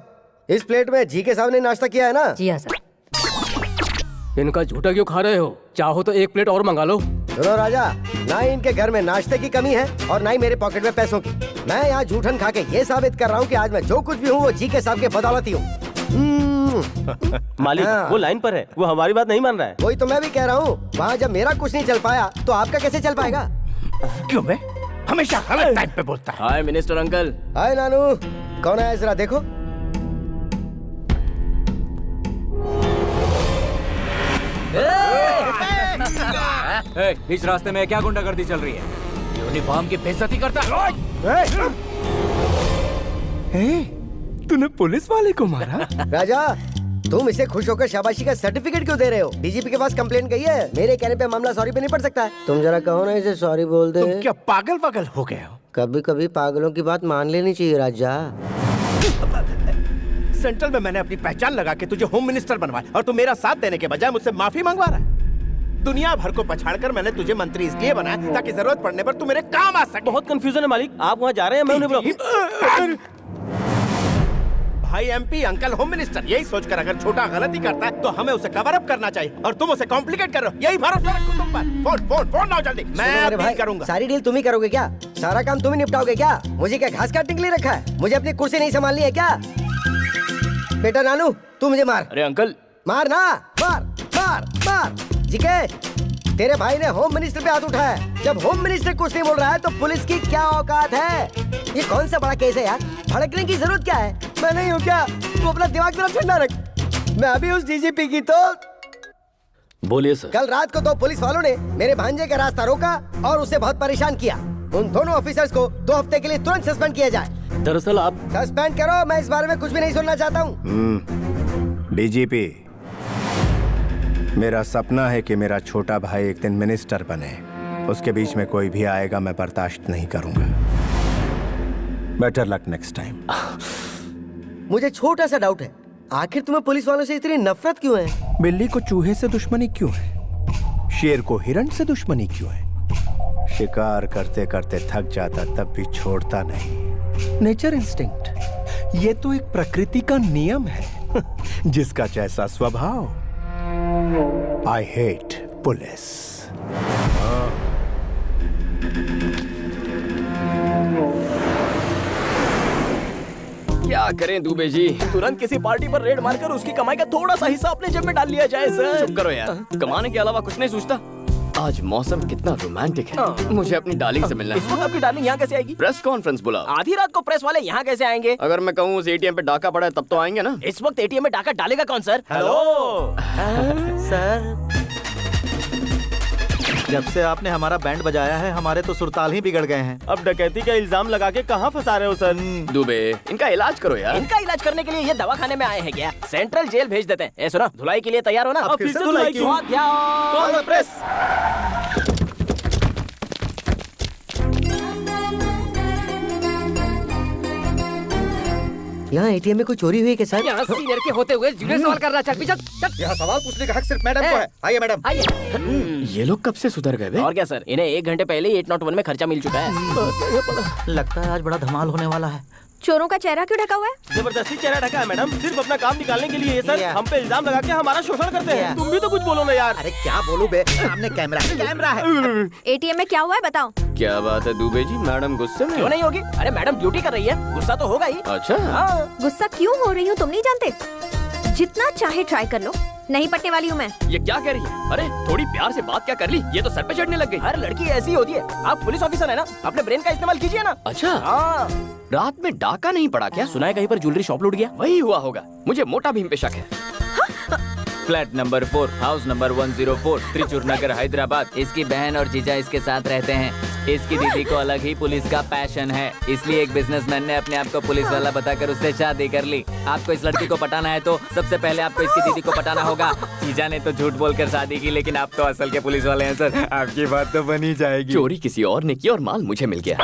इस प्लेट में जी के साहब ने नाश्ता किया है ना? जी हाँ सर। इनका झूठा क्यों खा रहे हो? चाहो तो एक प्लेट और मंगा लो। सुनो राजा, ना ही इनके घर में नाश्ते की कमी है और ना ही मेरे पॉकेट में पैसों की। मैं यहाँ झूठन खा के ये साबित कर रहा हूँ कि आज मैं जो कुछ भी हूँ वो जी के साहब के बदौलत ही हूँ। मालिक, हाँ। वो लाइन पर है, वो हमारी बात नहीं मान रहा है। वही तो मैं भी कह रहा हूँ, वहाँ जब मेरा कुछ नहीं चल पाया तो आपका कैसे चल पाएगा? क्यों मैं हमेशा गलत टाइम पे बोलता है? हाय मिनिस्टर अंकल। हाय नानू, कौन है जरा देखो। बीच रास्ते में क्या गुंडागर्दी चल रही है? यूनिफॉर्म की बेइज्जती करता है। तूने पुलिस वाले को मारा? राजा, तुम इसे खुश होकर शाबाशी का सर्टिफिकेट क्यों दे रहे हो? डीजीपी के पास कंप्लेंट गई है, मेरे कहने पे मामला सॉरी पे नहीं पड़ सकता है। तुम जरा कहो ना इसे सॉरी बोल दे। तुम क्या पागल पागल हो गए हो? कभी कभी पागलों की बात मान लेनी चाहिए राजा। सेंट्रल में मैंने अपनी पहचान लगा के तुझे होम मिनिस्टर बनवाया और तू मेरा साथ देने के बजाय मुझसे माफी मंगवा रहा है। दुनिया भर को पछाड़कर मैंने तुझे मंत्री इसलिए बनाया ताकि जरूरत पड़ने पर तू मेरे काम आ सके। बहुत कंफ्यूजन है मालिक, आप वहाँ जा रहे हैं, मैं उन्हें भाई एमपी, अंकल होम मिनिस्टर, यही सोचकर अगर छोटा गलती करता है तो हमें उसे कवर अप करना चाहिए, और तुम उसे कॉम्प्लिकेट कर रहे हो। यही भरोसा रखो तुम पर। फोन फोन फोन लाओ जल्दी, मैं डील करूंगा। सारी डील तुम ही करोगे क्या? सारा काम तुम ही निपटाओगे क्या? मुझे क्या घास काटने के लिए रखा है? मुझे अपनी कुर्सी नहीं संभालनी है क्या? बेटा नानू, तू मुझे मार। अरे अंकल, मार ना, मार मार मार। जीके, तेरे भाई ने होम मिनिस्टर पे हाथ उठाया है। जब होम मिनिस्टर कुछ नहीं बोल रहा है तो पुलिस की क्या औकात है? ये कौन सा बड़ा केस है यार? भड़कने की जरूरत क्या है? मैं नहीं हूँ क्या? तू अपना दिमाग जरा ठंडा रख। मैं अभी उस डीजीपी की तो बोलिए सर। कल रात को दो पुलिस वालों ने मेरे भांजे का रास्ता रोका और उसे बहुत परेशान किया। उन दोनों ऑफिसर्स को 2 हफ्ते के लिए तुरंत सस्पेंड किया जाए। दरअसल आप सस्पेंड करो, मैं इस बारे में कुछ भी नहीं सुनना चाहता हूँ। डीजीपी, मेरा सपना है कि मेरा छोटा भाई एक दिन मिनिस्टर बने। उसके बीच में कोई भी आएगा मैं बर्दाश्त नहीं करूंगा। Better luck next time. मुझे छोटा सा डाउट है, आखिर तुम्हें पुलिस वालों से इतनी नफरत क्यों है? बिल्ली को चूहे से दुश्मनी क्यों है? शेर को हिरण से दुश्मनी क्यों है? शिकार करते करते थक जाता तब भी छोड़ता नहीं। नेचर इंस्टिंक्ट, ये तो एक प्रकृति का नियम है। जिसका जैसा स्वभाव। I hate police. क्या करें दुबे जी? तुरंत किसी पार्टी पर रेड मारकर उसकी कमाई का थोड़ा सा हिस्सा अपने जेब में डाल लिया जाए सर। चुप करो यार, कमाने के अलावा कुछ नहीं सोचता। आज मौसम कितना रोमांटिक है। मुझे अपनी डार्लिंग से मिलना इस वक्त आपकी डार्लिंग यहाँ कैसे आएगी? प्रेस कॉन्फ्रेंस बुला। आधी रात को प्रेस वाले यहाँ कैसे आएंगे? अगर मैं कहूँ उस एटीएम पे डाका पड़ा है तब तो आएंगे ना। इस वक्त एटीएम में डाका डालेगा कौन सर? हेलो सर, जब से आपने हमारा बैंड बजाया है हमारे तो सुरताल ही बिगड़ गए हैं। अब डकैती का इल्जाम लगा के कहाँ फंसा रहे हो सर? दुबे, इनका इलाज करो यार। इनका इलाज करने के लिए ये दवाखाने में आए हैं क्या? सेंट्रल जेल भेज देते हैं। ए सुना, धुलाई के लिए तैयार हो ना? अब फिर से धुलाई क्यों? Call the press. यहाँ एटीएम में कोई चोरी हुई है क्या सर? यहाँ सीनियर के होते हुए जुड़े सवाल कर रहा। चल पीछे चल। यहाँ सवाल पूछने का हक सिर्फ मैडम को है। आइए मैडम। आइए। ये लोग कब से सुधर गए? और क्या सर, इन्हें 1 घंटे पहले ही 801 में खर्चा मिल चुका है। लगता है आज बड़ा धमाल होने वाला है। चोरों का चेहरा क्यों ढका हुआ है? जबरदस्ती चेहरा ढका है मैडम, सिर्फ अपना काम निकालने के लिए। ये सर हम पे इल्जाम लगा के हमारा शोषण करते हैं। तुम भी तो कुछ बोलो ना यार। अरे क्या बोलूं बे, सामने कैमरा है। एटीएम में क्या हुआ है बताओ? क्या बात है दुबे जी, मैडम गुस्से में? क्यों नहीं होगी? अरे मैडम ड्यूटी कर रही है, गुस्सा तो होगा ही। अच्छा हाँ। गुस्सा क्यों हो रही हूँ तुम नहीं जानते? जितना चाहे ट्राई कर लो, नहीं पटने वाली हूँ मैं। ये क्या कह रही है? अरे थोड़ी प्यार से बात क्या कर ली, ये तो सर पे चढ़ने लग गई। हर लड़की ऐसी होती है। आप पुलिस ऑफिसर है ना, अपने ब्रेन का इस्तेमाल कीजिए ना। अच्छा, हाँ। रात में डाका नहीं पड़ा क्या? सुना है कहीं पर ज्वेलरी शॉप लूट गया। वही हुआ होगा, मुझे मोटा भीम पे शक है। Flat number 4, house number 104, Trichur Nagar, Hyderabad. इसकी बहन और जीजा इसके साथ रहते हैं। इसकी दीदी को अलग ही पुलिस का पैशन है, इसलिए एक बिजनेसमैन ने अपने आप को पुलिस वाला बताकर उससे शादी कर ली। आपको इस लड़की को पटाना है तो सबसे पहले आपको इसकी दीदी को पटाना होगा। जीजा ने तो झूठ बोलकर शादी की, लेकिन आप तो असल के पुलिस वाले हैं सर। आपकी बात तो बनी जाएगी। चोरी किसी और ने की और माल मुझे मिल गया।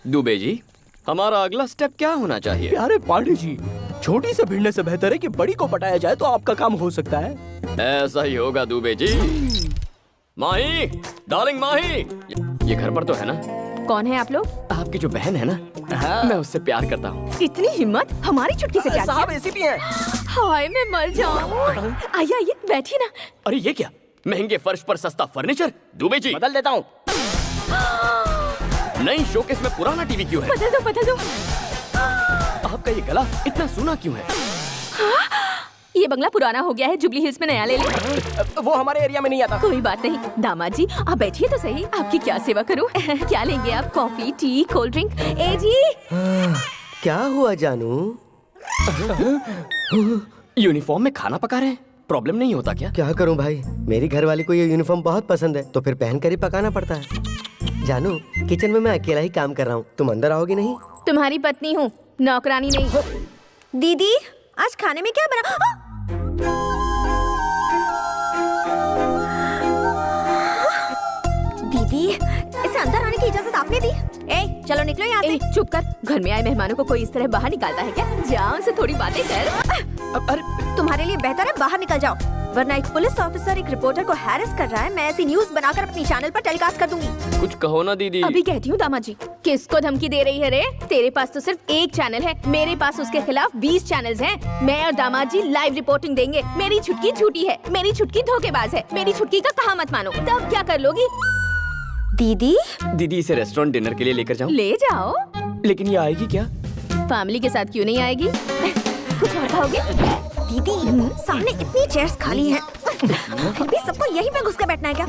दुबे जी, हमारा अगला स्टेप क्या होना चाहिए? प्यारे पांडे जी, छोटी से भिड़ने से बेहतर है कि बड़ी को पटाया जाए तो आपका काम हो सकता है। ऐसा ही होगा दुबे जी। माही, डार्लिंग माही, ये घर पर तो है ना? कौन है आप लोग? आपकी जो बहन है ना, मैं उससे प्यार करता हूँ। इतनी हिम्मत, हमारी चुटकी से प्यार किया? साहब एसीपी हैं। हाय मैं मर जाऊँ। आइए आइए बैठिए ना। अरे ये क्या, महंगे फर्श पर सस्ता फर्नीचर? दुबे जी बदल देता हूँ। नई शोकेस में पुराना टीवी क्यों है? बदल दो बदल दो। आपका ये गला इतना सूना क्यों है? ये बंगला पुराना हो गया है, जुबली हिल्स में नया ले ले। वो हमारे एरिया में नहीं आता। कोई बात नहीं दामाद जी, आप बैठिए तो सही। आपकी क्या सेवा करूं? क्या लेंगे आप? Coffee, tea, cold drink? ए जी क्या हुआ जानू? यूनिफॉर्म में खाना पका रहे हैं, प्रॉब्लम नहीं होता क्या? क्या करूं भाई, मेरी घरवाली को ये यूनिफॉर्म बहुत पसंद है तो फिर पहनकर ही पकाना पड़ता है। जानू, किचन में मैं अकेला ही काम कर रहा हूँ, तुम अंदर आओगी नहीं? तुम्हारी पत्नी हूँ, नौकरानी नहीं। दीदी आज खाने में क्या बना? दीदी इसे अंदर आने की इजाजत आप आपने दी। ए, चलो निकलो यहाँ से। चुप कर। घर में आए मेहमानों को कोई इस तरह बाहर निकालता है क्या? जाओ से थोड़ी बातें कर। अरे तुम्हारे लिए बेहतर है बाहर निकल जाओ, वरना एक पुलिस ऑफिसर एक रिपोर्टर को हैरेस कर रहा है। मैं ऐसी न्यूज बनाकर अपनी चैनल पर टेलीकास्ट कर दूंगी। कुछ कहो ना दीदी। अभी कहती हूँ दामाजी। किसको धमकी दे रही है रे? तेरे पास तो सिर्फ एक चैनल है, मेरे पास उसके खिलाफ 20 चैनल्स हैं। मैं और दामाजी लाइव रिपोर्टिंग देंगे। मेरी छुटकी झूठी है, मेरी छुटकी धोखेबाज है, मेरी छुटकी का कहा मत मानो। तब क्या कर लोगी? दीदी दीदी इसे रेस्टोरेंट डिनर के लिए लेकर जाऊं? ले जाओ। लेकिन ये आएगी क्या? फैमिली के साथ क्यों नहीं आएगी? कुछ और कहोगे? दीदी सामने इतनी चेयर्स खाली हैं। फिर भी सबको यहीं पे घुस कर बैठना है क्या?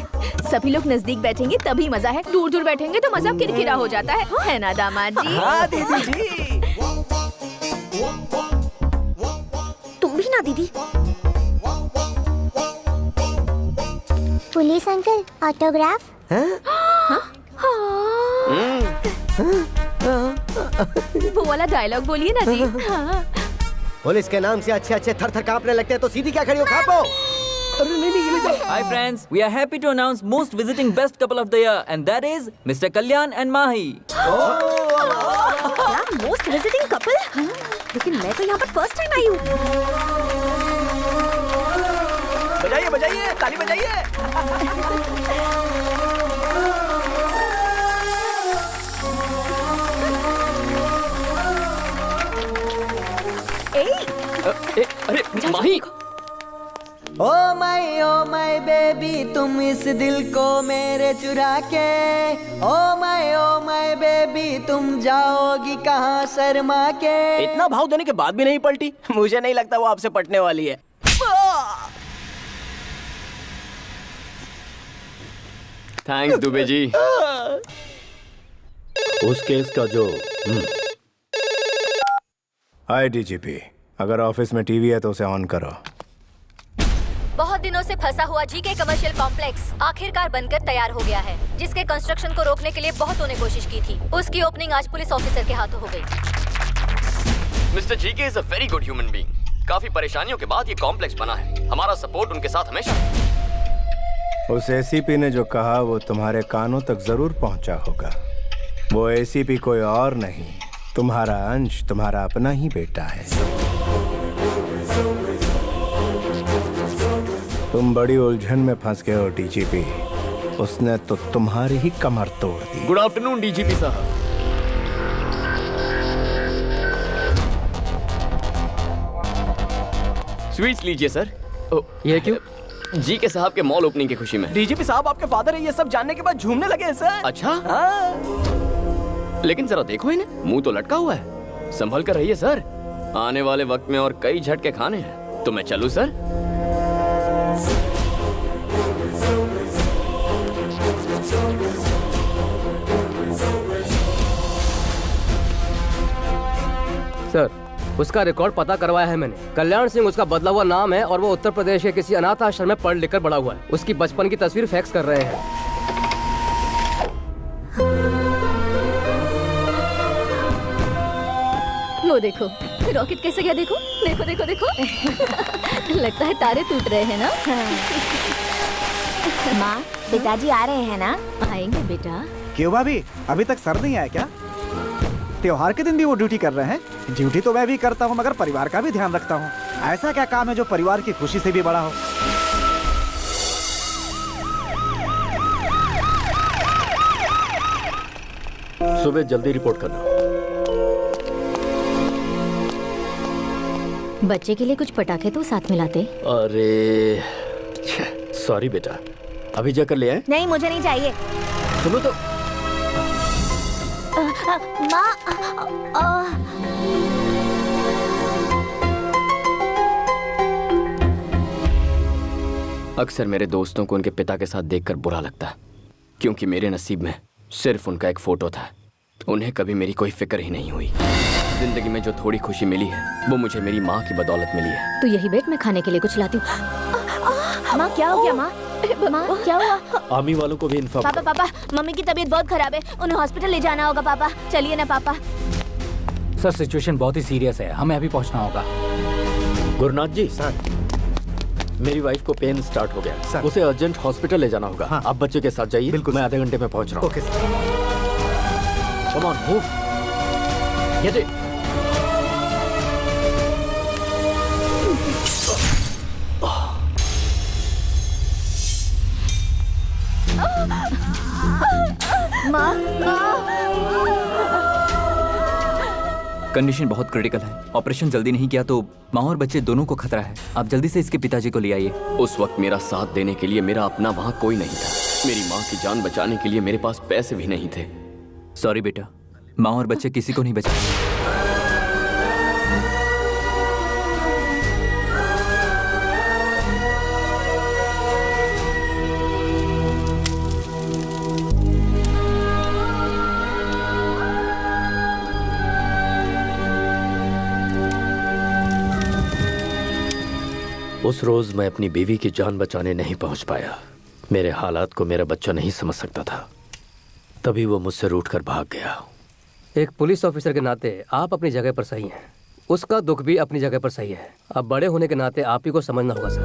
सभी लोग नजदीक बैठेंगे तभी मजा है, दूर दूर बैठेंगे तो मजा किरकिरा हो जाता है ना दामाद जी? हाँ दीदी जी। तुम भी ना दीदी। Police uncle, autograph. वो वाला डायलॉग बोलिए ना जी। हाँ। पुलिस के नाम से अच्छे अच्छे थर थर कांपने लगते हैं तो सीधी क्या खड़ी हो खापो। अरे नहीं ये ले जाओ। Hi friends, we are happy to announce most visiting best couple of the year and that is Mr. Kalyan and Mahi. क्या मोस्ट विजिटिंग कपल? लेकिन मैं तो यहाँ पर फर्स्ट टाइम आई हूँ। बजाइए बजाइए, ताली बजाइए। अरे माही। ओ माय बेबी, तुम इस दिल को मेरे चुरा के। ओ माय बेबी, तुम जाओगी कहाँ शर्मा के। इतना भाव देने के बाद भी नहीं पलटी। मुझे नहीं लगता वो आपसे पटने वाली है। थैंक्स दुबे जी। उस केस का जो हाय डीजीपी, अगर ऑफिस में टीवी है तो उसे ऑन करो। बहुत दिनों से फंसा हुआ जीके कमर्शियल कॉम्प्लेक्स आखिरकार बनकर तैयार हो गया है, जिसके कंस्ट्रक्शन को रोकने के लिए बहुतों ने कोशिश की थी। उसकी ओपनिंग आज पुलिस ऑफिसर के हाथों हो गई। Mister GK is a very good human being. काफी परेशानियों के बाद ये कॉम्प्लेक्स बना है। हमारा सपोर्ट उनके साथ हमेशा है। उस एसीपी ने जो कहा वो तुम्हारे कानों तक जरूर पहुंचा होगा। वो एसीपी कोई और नहीं, तुम्हारा अंश, तुम्हारा अपना ही बेटा है। तुम बड़ी उलझन में फंस गए हो डीजीपी। उसने तो तुम्हारी ही कमर तोड़ दी। गुड आफ्टरनून डीजीपी साहब। स्वीट्स लीजिए सर। ये क्यों? जीके साहब के मॉल ओपनिंग की खुशी में। डीजीपी साहब आपके फादर है, ये सब जानने के बाद झूमने लगे हैं सर। अच्छा हाँ। लेकिन जरा देखो इन्हें, मुंह तो लटका हुआ है। संभल कर रहिए सर, आने वाले वक्त में और कई झटके खाने हैं। तो मैं चलूं सर? सर, उसका रिकॉर्ड पता करवाया है मैंने। कल्याण सिंह उसका बदला हुआ नाम है और वो उत्तर प्रदेश के किसी अनाथ आश्रम में पढ़ लिख कर बड़ा हुआ है। उसकी बचपन की तस्वीर फैक्स कर रहे हैं। वो देखो रॉकेट कैसे गया, देखो देखो देखो देखो। लगता है तारे टूट रहे हैं ना। माँ, पिताजी आ रहे हैं ना? आएंगे बेटा। क्यों भाभी, अभी तक सर नहीं आया क्या? त्योहार के दिन भी वो ड्यूटी कर रहे हैं। ड्यूटी तो मैं भी करता हूँ, मगर परिवार का भी ध्यान रखता हूँ। ऐसा क्या काम है जो परिवार की खुशी से भी बड़ा हो? सुबह जल्दी रिपोर्ट करना। बच्चे के लिए कुछ पटाखे तो साथ में लाते। अरे सॉरी बेटा, अभी जाकर ले आए। नहीं, मुझे नहीं चाहिए। सुनो तो। माँ, अक्सर मेरे दोस्तों को उनके पिता के साथ देखकर बुरा लगता है, क्योंकि मेरे नसीब में सिर्फ उनका एक फोटो था। उन्हें कभी मेरी कोई फिक्र ही नहीं हुई। जिंदगी में जो थोड़ी खुशी मिली है वो मुझे मेरी माँ की बदौलत मिली है। तो यही बैठ, मैं खाने के लिए कुछ लाती हूँ। माँ क्या हो गया? माँ माँ क्या हुआ? आर्मी वालों को भी इन्फॉर्म। पापा पापा, मम्मी की तबीयत बहुत खराब है, उन्हें हॉस्पिटल ले जाना होगा। पापा चलिए ना पापा। सर सिचुएशन बहुत ही सीरियस है, हमें अभी पहुंचना होगा। गुरुनाथ जी सर, मेरी वाइफ को पेन स्टार्ट हो गया, उसे अर्जेंट हॉस्पिटल ले जाना होगा। आप बच्चे के साथ जाइए। बिल्कुल, मैं आधे घंटे में पहुंच रहा हूँ। Okay sir. Come on, move. Get it. Condition बहुत क्रिटिकल है। ऑपरेशन जल्दी नहीं किया तो माँ और बच्चे दोनों को खतरा है। आप जल्दी से इसके पिताजी को ले आइए। उस वक्त मेरा साथ देने के लिए मेरा अपना वहाँ कोई नहीं था। मेरी माँ की जान बचाने के लिए मेरे पास पैसे भी नहीं थे। सॉरी बेटा, माँ और बच्चे किसी को नहीं बचा। उस रोज मैं अपनी बीवी की जान बचाने नहीं पहुंच पाया। मेरे हालात को मेरा बच्चा नहीं समझ सकता था, तभी वो मुझसे रूठकर भाग गया। एक पुलिस ऑफिसर के नाते आप अपनी जगह पर सही हैं। उसका दुख भी अपनी जगह पर सही है। अब बड़े होने के नाते आप ही को समझना होगा सर।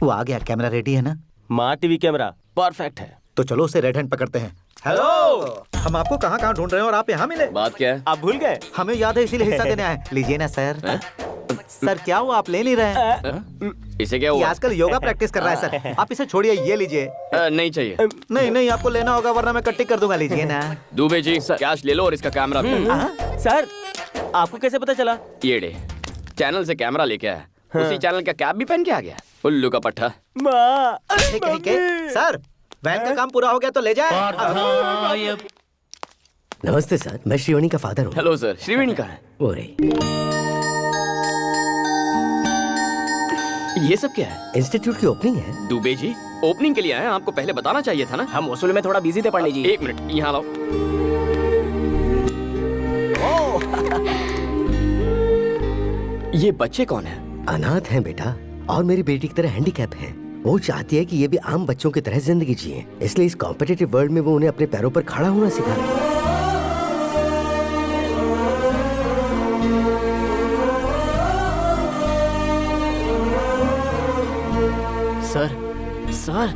वो आ गया। कैमरा रेडी है ना? माँ टीवी कैमरा परफेक्ट है। तो चलो उसे रेड हैंड पकड़ते हैं। हेलो, हम आपको कहाँ कहाँ ढूंढ रहे हैं और आप यहाँ मिले। बात क्या है? आप भूल गए? हमें याद है, इसीलिए हिस्सा देने आए। लीजिए ना सर। सर क्या हुआ, आप ले नहीं रहे हैं? इसे क्या ये हुआ? आजकल योगा प्रैक्टिस कर रहा है सर। आप इसे छोड़िए, ये लीजिए। नहीं चाहिए। नहीं नहीं, आपको लेना होगा वरना मैं कट्टी कर दूंगा। लीजिए ना। दुबे जी कैश ले लो और इसका कैमरा भी। सर आपको कैसे पता चला? ये डे चैनल से कैमरा लेके आया। उसी चैनल का कैप भी पहन के आ गया। उल्लू का पट्टा। ठीक है सर, वैन का काम पूरा हो गया तो ले जाए। नमस्ते सर, मैं श्रीवाणी का फादर हूँ। हेलो सर, श्रीवाणी कहाँ है? वो रही। ये सब क्या है? इंस्टीट्यूट की ओपनिंग है। दुबे जी ओपनिंग के लिए आए हैं, आपको पहले बताना चाहिए था ना। हम वसूल में थोड़ा बिजी थे पंडित जी। एक मिनट यहाँ लाओ। ये बच्चे कौन है? अनाथ हैं बेटा, और मेरी बेटी की तरह हैंडीकैप है। वो चाहती है कि ये भी आम बच्चों की तरह जिंदगी जिए, इसलिए इस कॉम्पिटिटिव वर्ल्ड में वो उन्हें अपने पैरों पर खड़ा होना सिखा रही है। सर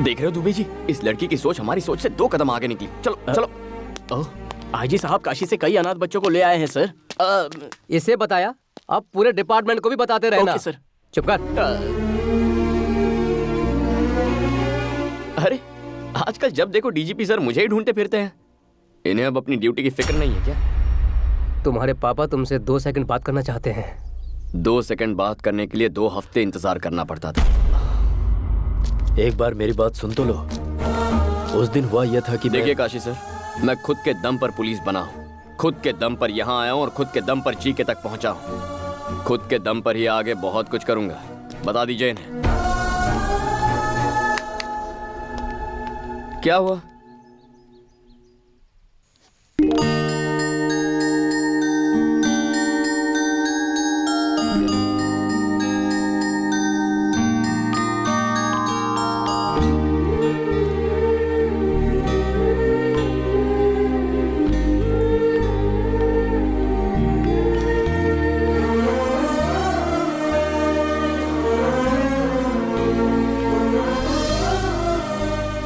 देख रहे हो दुबे जी, इस लड़की की सोच हमारी सोच से 2 कदम आगे निकली। चलो चलो। आईजी साहब काशी से कई अनाथ बच्चों को ले आए हैं सर। इसे बताया, अब पूरे डिपार्टमेंट को भी बताते रहना। Okay sir. चुप कर। अरे आजकल जब देखो डीजीपी सर मुझे ही ढूंढते फिरते हैं। इन्हें अब अपनी ड्यूटी की फिक्र नहीं है क्या? तुम्हारे पापा तुमसे 2 सेकंड बात करना चाहते हैं। 2 सेकंड बात करने के लिए 2 हफ्ते इंतजार करना पड़ता था। एक बार मेरी बात सुन तो लो। उस दिन हुआ यह था कि देखिए काशी सर, मैं खुद के दम पर पुलिस बना हूँ, खुद के दम पर यहाँ आया हूँ और खुद के दम पर जीके तक पहुँचा हूँ। खुद के दम पर ही आगे बहुत कुछ करूंगा। बता दीजिए इन्हें। क्या हुआ?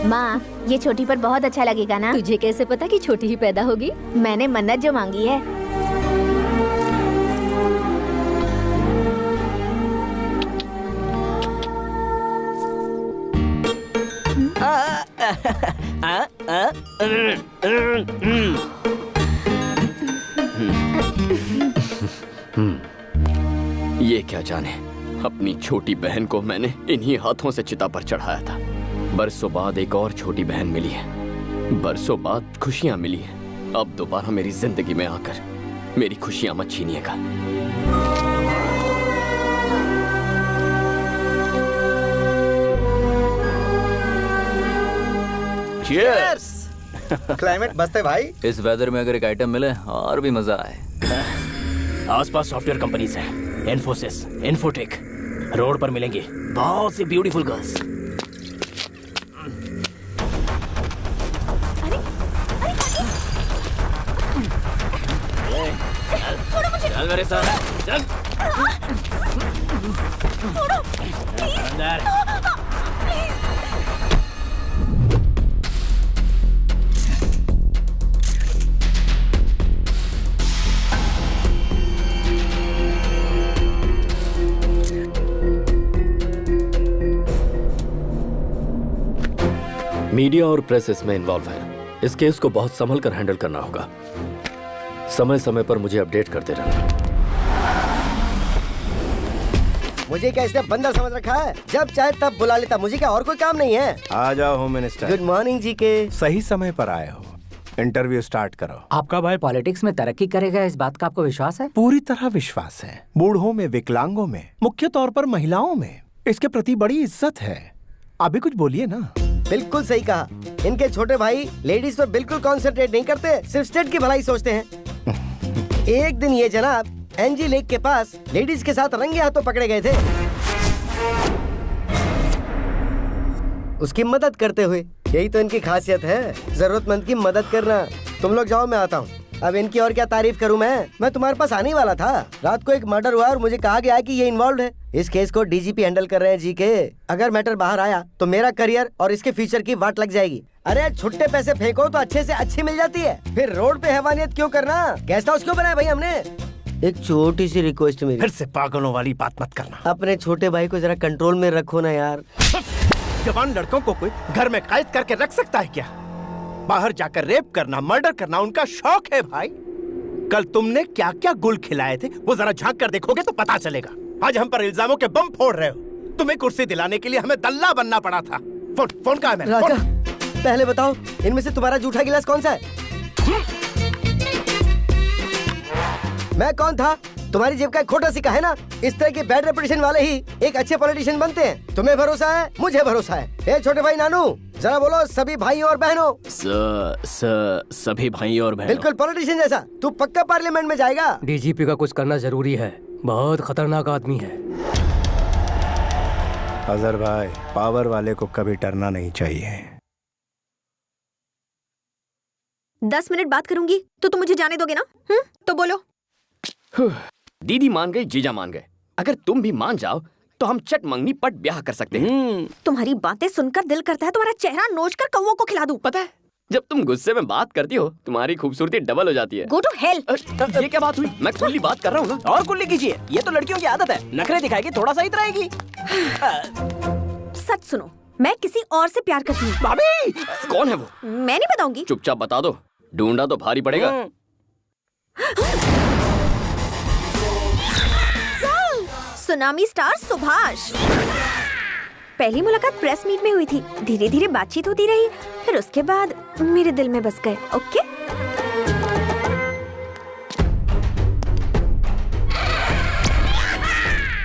माँ, ये छोटी पर बहुत अच्छा लगेगा ना? तुझे कैसे पता कि छोटी ही पैदा होगी? मैंने मन्नत जो मांगी है। ये क्या जाने, अपनी छोटी बहन को मैंने इन्हीं हाथों से चिता पर चढ़ाया था। बरसों बाद एक और छोटी बहन मिली है, बरसों बाद खुशियां मिली हैं। अब दोबारा मेरी जिंदगी में आकर मेरी खुशियां मत छीनिएगा। चीयर्स। क्लाइमेट मस्त है भाई। इस वेदर में अगर एक आइटम मिले और भी मजा आए। आसपास सॉफ्टवेयर कंपनीज हैं, इन्फोसिस, इन्फोटेक। रोड पर मिलेंगी बहुत सी ब्यूटीफुल गर्ल्स। चल मेरे साथ, चल। अंदर। मीडिया और प्रेस इसमें इन्वॉल्व है। इस केस को बहुत संभल कर हैंडल करना होगा। समय समय पर मुझे अपडेट करते रहना। मुझे क्या इसने बंदर समझ रखा है? जब चाहे तब बुला लेता। मुझे क्या और कोई काम नहीं है? आ जाओ होम मिनिस्टर। गुड मॉर्निंग जी के। सही समय पर आए हो। इंटरव्यू स्टार्ट करो। आपका भाई पॉलिटिक्स में तरक्की करेगा, इस बात का आपको विश्वास है? पूरी तरह विश्वास है। बूढ़ों में, विकलांगों में, मुख्य तौर पर महिलाओं में इसके प्रति बड़ी इज्जत है। अभी कुछ बोलिए ना। बिल्कुल सही कहा। इनके छोटे भाई लेडीज पर बिल्कुल कॉन्सेंट्रेट नहीं करते, सिर्फ स्टेट की भलाई सोचते हैं। एक दिन ये जनाब एनजी लेक के पास लेडीज के साथ रंगे हाथों पकड़े गए थे, उसकी मदद करते हुए। यही तो इनकी खासियत है, जरूरतमंद की मदद करना। तुम लोग जाओ, मैं आता हूँ। अब इनकी और क्या तारीफ करूं मैं तुम्हारे पास आने वाला था। रात को एक मर्डर हुआ और मुझे कहा गया कि ये इन्वॉल्व है। इस केस को डीजीपी हैंडल कर रहे हैं जी के। अगर मैटर बाहर आया तो मेरा करियर और इसके फ्यूचर की वाट लग जाएगी। अरे छुट्टे पैसे फेंको तो अच्छे से अच्छी मिल जाती है, फिर रोड पे हैवानियत क्यों करना? गेस्ट हाउस क्यों बनाया भाई हमने? एक छोटी सी रिक्वेस्ट मेरी, फिर से पागलों वाली बात मत करना। अपने छोटे भाई को जरा कंट्रोल में रखो ना यार। जवान लड़कों को कोई घर में कैद करके रख सकता है क्या? बाहर जाकर रेप करना, मर्डर करना उनका शौक है भाई। कल तुमने क्या क्या गुल खिलाए थे वो जरा झांक कर देखोगे तो पता चलेगा। आज हम पर इल्जामों के बम फोड़ रहे हो। तुम्हें कुर्सी दिलाने के लिए हमें दल्ला बनना पड़ा था। फोन कहाँ है मेरा? राजा, पहले बताओ इनमें से तुम्हारा जूठा गिलास कौन सा है? मैं कौन था? तुम्हारी जेब का एक खोटा सिक्का है ना। इस तरह के बैड रेपुटेशन वाले ही एक अच्छे पॉलिटिशियन बनते हैं। तुम्हें भरोसा है, मुझे भरोसा है। ए छोटे भाई नानू, जरा बोलो सभी भाइयों और बहनों। सभी भाइयों और बहनों। बिल्कुल पॉलिटिशियन जैसा। तू पक्का पार्लियामेंट में जाएगा। डीजीपी का कुछ करना जरूरी है, बहुत खतरनाक आदमी है। अजहर भाई, पावर वाले को कभी डरना नहीं चाहिए। 10 मिनट बात करूंगी तो तुम मुझे जाने दोगे ना? तो बोलो। दीदी मान गई, जीजा मान गए। अगर तुम भी मान जाओ तो हम चट मंगनी पट ब्याह कर सकते हैं। तुम्हारी बातें सुनकर दिल करता है तुम्हारा चेहरा नोच कर कौवों को खिला दूं। पता है, जब तुम गुस्से में बात करती हो तुम्हारी खूबसूरती डबल हो जाती है। Go to hell. ये क्या बात हुई? मैं खुली बात कर रहा हूँ ना। और कुल्ली कीजिए, ये तो लड़कियों की आदत है। नखरे दिखाएगी, थोड़ा सा इतराएगी। सच सुनो, मैं किसी और से प्यार करती हूँ। भाभी! कौन है वो? मैं नहीं बताऊंगी। चुपचाप बता दो, ढूंढा तो भारी पड़ेगा। Tsunami star Subhash. पहली मुलाकात प्रेस मीट में हुई थी, धीरे धीरे बातचीत होती रही, फिर उसके बाद मेरे दिल में बस गए। ओके?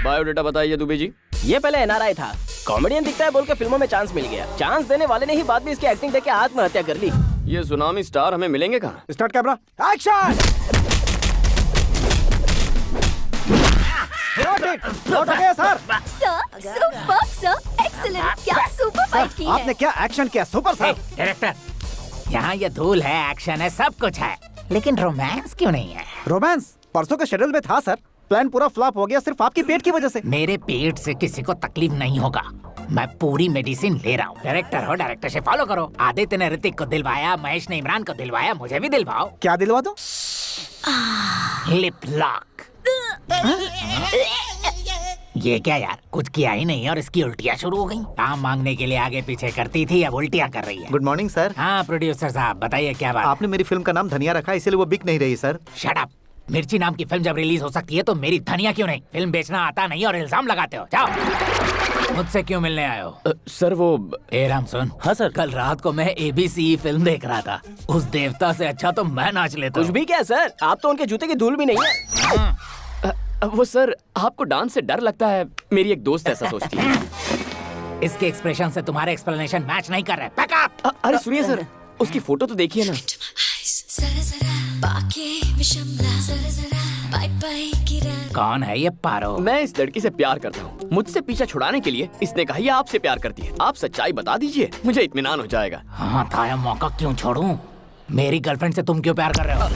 बायोडेटा बताइए दुबे जी। ये पहले एनआरआई था, कॉमेडियन दिखता है बोल के फिल्मों में चांस मिल गया। चांस देने वाले ने ही बाद में इसकी एक्टिंग देख के आत्महत्या कर ली। ये सुनामी स्टार हमें मिलेंगे कहाँ? Start camera, action! Sir, super sir, excellent. क्या सुपर फाइट की है। आपने क्या एक्शन किया, सुपर सर। डायरेक्टर, यहाँ ये धूल है, एक्शन है, सब कुछ है, लेकिन रोमांस क्यों नहीं है? रोमांस परसों के शेड्यूल में था सर। प्लान पूरा फ्लॉप हो गया सिर्फ आपकी पेट की वजह से। मेरे पेट से किसी को तकलीफ नहीं होगा, मैं पूरी मेडिसिन ले रहा हूँ। डायरेक्टर हो, डायरेक्टर से फॉलो करो। आदित्य ने ऋतिक को दिलवाया, महेश ने इमरान को दिलवाया, मुझे भी दिलवाओ। क्या दिलवा दो? Lip lock. ये क्या यार, कुछ किया ही नहीं और इसकी उल्टियाँ शुरू हो गई। काम मांगने के लिए आगे पीछे करती थी, अब उल्टियाँ कर रही है। Good morning sir. हाँ प्रोड्यूसर साहब, बताइए क्या बात? आपने मेरी फिल्म का नाम धनिया रखा, इसलिए वो बिक नहीं रही सर। Shut up. मिर्ची नाम की फिल्म जब रिलीज हो सकती है तो मेरी धनिया क्यों नहीं? फिल्म बेचना आता नहीं और इल्जाम लगाते हो। जाओ। मुझसे क्यों मिलने आए हो? सर वो ए राम सुन। हाँ सर। कल रात को मैं ABC फिल्म देख रहा था, उस देवता से अच्छा तो मैं नाच लेता। कुछ भी क्या सर, आप तो उनके जूते की धूल भी नहीं है। वो सर, आपको डांस से डर लगता है, मेरी एक दोस्त ऐसा सोचती है। इसके एक्सप्रेशन से तुम्हारे एक्सप्लेनेशन मैच नहीं कर रहे। Pack up. अरे सुनिए सर, उसकी फोटो तो देखिए ना। कौन है ये पारो? मैं इस लड़की से प्यार करता हूँ। मुझसे पीछा छुड़ाने के लिए इसने कहा ये आपसे प्यार करती है। आप सच्चाई बता दीजिए, मुझे इत्मीनान हो जाएगा। हाँ था, मौका क्यों छोड़ूं? मेरी गर्लफ्रेंड से तुम क्यों प्यार कर रहे हो?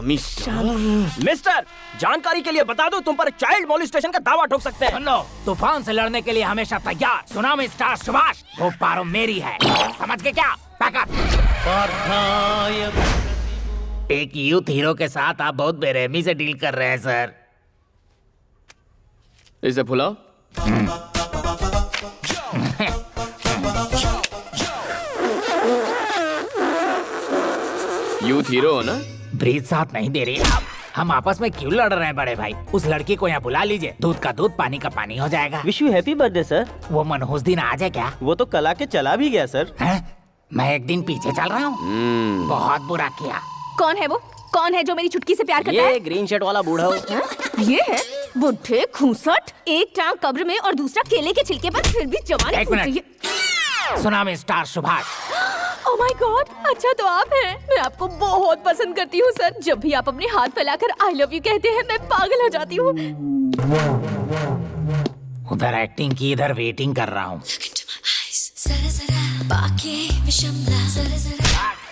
मिस्टर, जानकारी के लिए बता दो, तुम पर चाइल्ड मॉलिस्टेशन का दावा ठोक सकते हैं। सुन लो, तूफान से लड़ने के लिए हमेशा तैयार सुनामी स्टार सुभाष, वो पारो मेरी है, समझ के क्या? पैकअप। एक यूथ हीरो के साथ आप बहुत बेरहमी से डील कर रहे हैं सर। इसे फुलाओ। यूथ हीरो हो ना? ब्रीथ साथ नहीं दे रही आप। हम आपस में क्यों लड़ रहे हैं बड़े भाई? उस लड़की को यहाँ बुला लीजिए, दूध का दूध पानी का पानी हो जाएगा। Wish you happy birthday sir. वो मनहूस दिन आ जाए क्या? वो तो कल आके चला भी गया सर। मैं एक दिन पीछे चल रहा हूँ। बहुत बुरा किया। कौन है वो? कौन है जो मेरी चुटकी से प्यार करता है? ये ग्रीन शर्ट वाला बूढ़ा हो। ये है बुढ़े खूंसट, एक टांग कब्र में और दूसरा केले के छिलके पर, फिर भी जवान। एक minute, tsunami star Subhash. Oh my God, अच्छा तो आप हैं। मैं आपको बहुत पसंद करती हूँ सर। जब भी आप अपने हाथ फैलाकर आई लव यू कहते हैं, मैं पागल हो जाती हूँ। उधर एक्टिंग की, इधर वेटिंग कर रहा हूँ।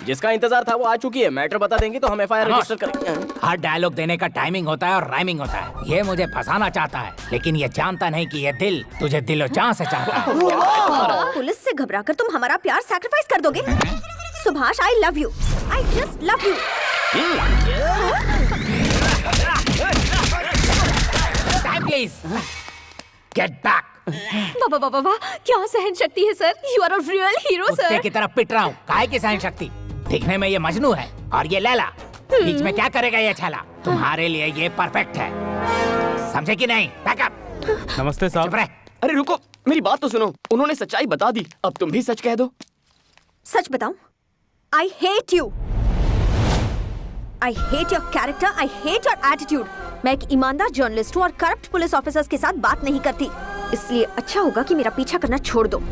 जिसका इंतजार था वो आ चुकी है। मैटर बता देंगी तो हम एफआईआर रजिस्टर करेंगे। हर डायलॉग देने का टाइमिंग होता है और राइमिंग होता है। ये मुझे फंसाना चाहता है, लेकिन ये जानता नहीं कि ये दिल तुझे दिलो जान से चाहता है। पुलिस से घबराकर तुम हमारा प्यार सैक्रिफाइस कर दोगे? Subhash, I love you, I just love you. Please get back. बाबा बाबा वाह, क्या सहन शक्ति है sir. You are a real hero कुत्ते सर। की तरह पिट रहा हूँ। काहे की सहन शक्ति? दिखने में ये मजनू है और ये लैला। बीच में क्या करेगा ये छाला? तुम्हारे लिए ये परफेक्ट है, समझे कि नहीं? बैकअप। नमस्ते साहब। अरे रुको, मेरी बात तो सुनो। उन्होंने सच्चाई बता दी, अब तुम भी सच कह दो। सच बताऊं? I hate you. I hate your character, I hate your attitude. मैं एक ईमानदार जर्नलिस्ट हूँ और करप्ट पुलिस ऑफिसर्स के साथ बात नहीं करती, इसलिए अच्छा होगा कि मेरा पीछा करना छोड़ दो।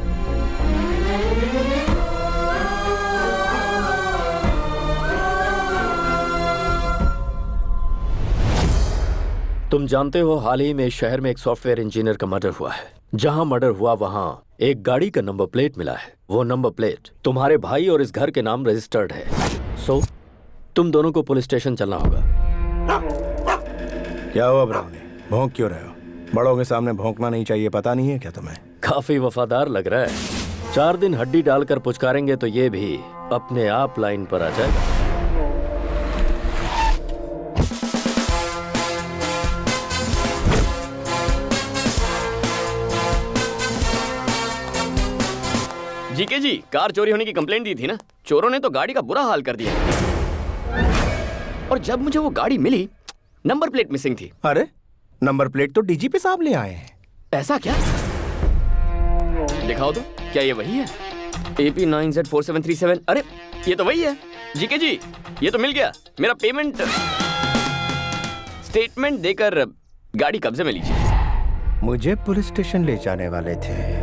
तुम जानते हो, हाल ही में इस शहर में एक सॉफ्टवेयर इंजीनियर का मर्डर हुआ है। जहां मर्डर हुआ वहां एक गाड़ी का नंबर प्लेट मिला है। वो नंबर प्लेट तुम्हारे भाई और इस घर के नाम रजिस्टर्ड है। सो तुम दोनों को पुलिस स्टेशन चलना होगा। क्या हुआ ब्राउनी? भौंक क्यों रहे हो? बड़ों के सामने भौंकना नहीं चाहिए, पता नहीं है क्या तुम्हें? काफी वफादार लग रहा है। 4 दिन हड्डी डालकर पुचकारेंगे तो ये भी अपने आप लाइन पर आ जाएगा। जीके जी, कार चोरी होने की कंप्लेंट दी थी ना? चोरों ने तो गाड़ी का बुरा हाल कर दिया, और जब मुझे वो गाड़ी मिली, नंबर प्लेट मिसिंग थी। अरे, नंबर प्लेट तो डीजीपी साहब ले आए हैं। ऐसा क्या? दिखाओ तो, क्या ये वही है? AP9Z4737। अरे, ये तो वही है। जीके जी, ये तो मिल गया। मेरा पेमेंट स्टेटमेंट देकर गाड़ी कब्जे में लीजिए। मुझे पुलिस स्टेशन ले जाने वाले थे।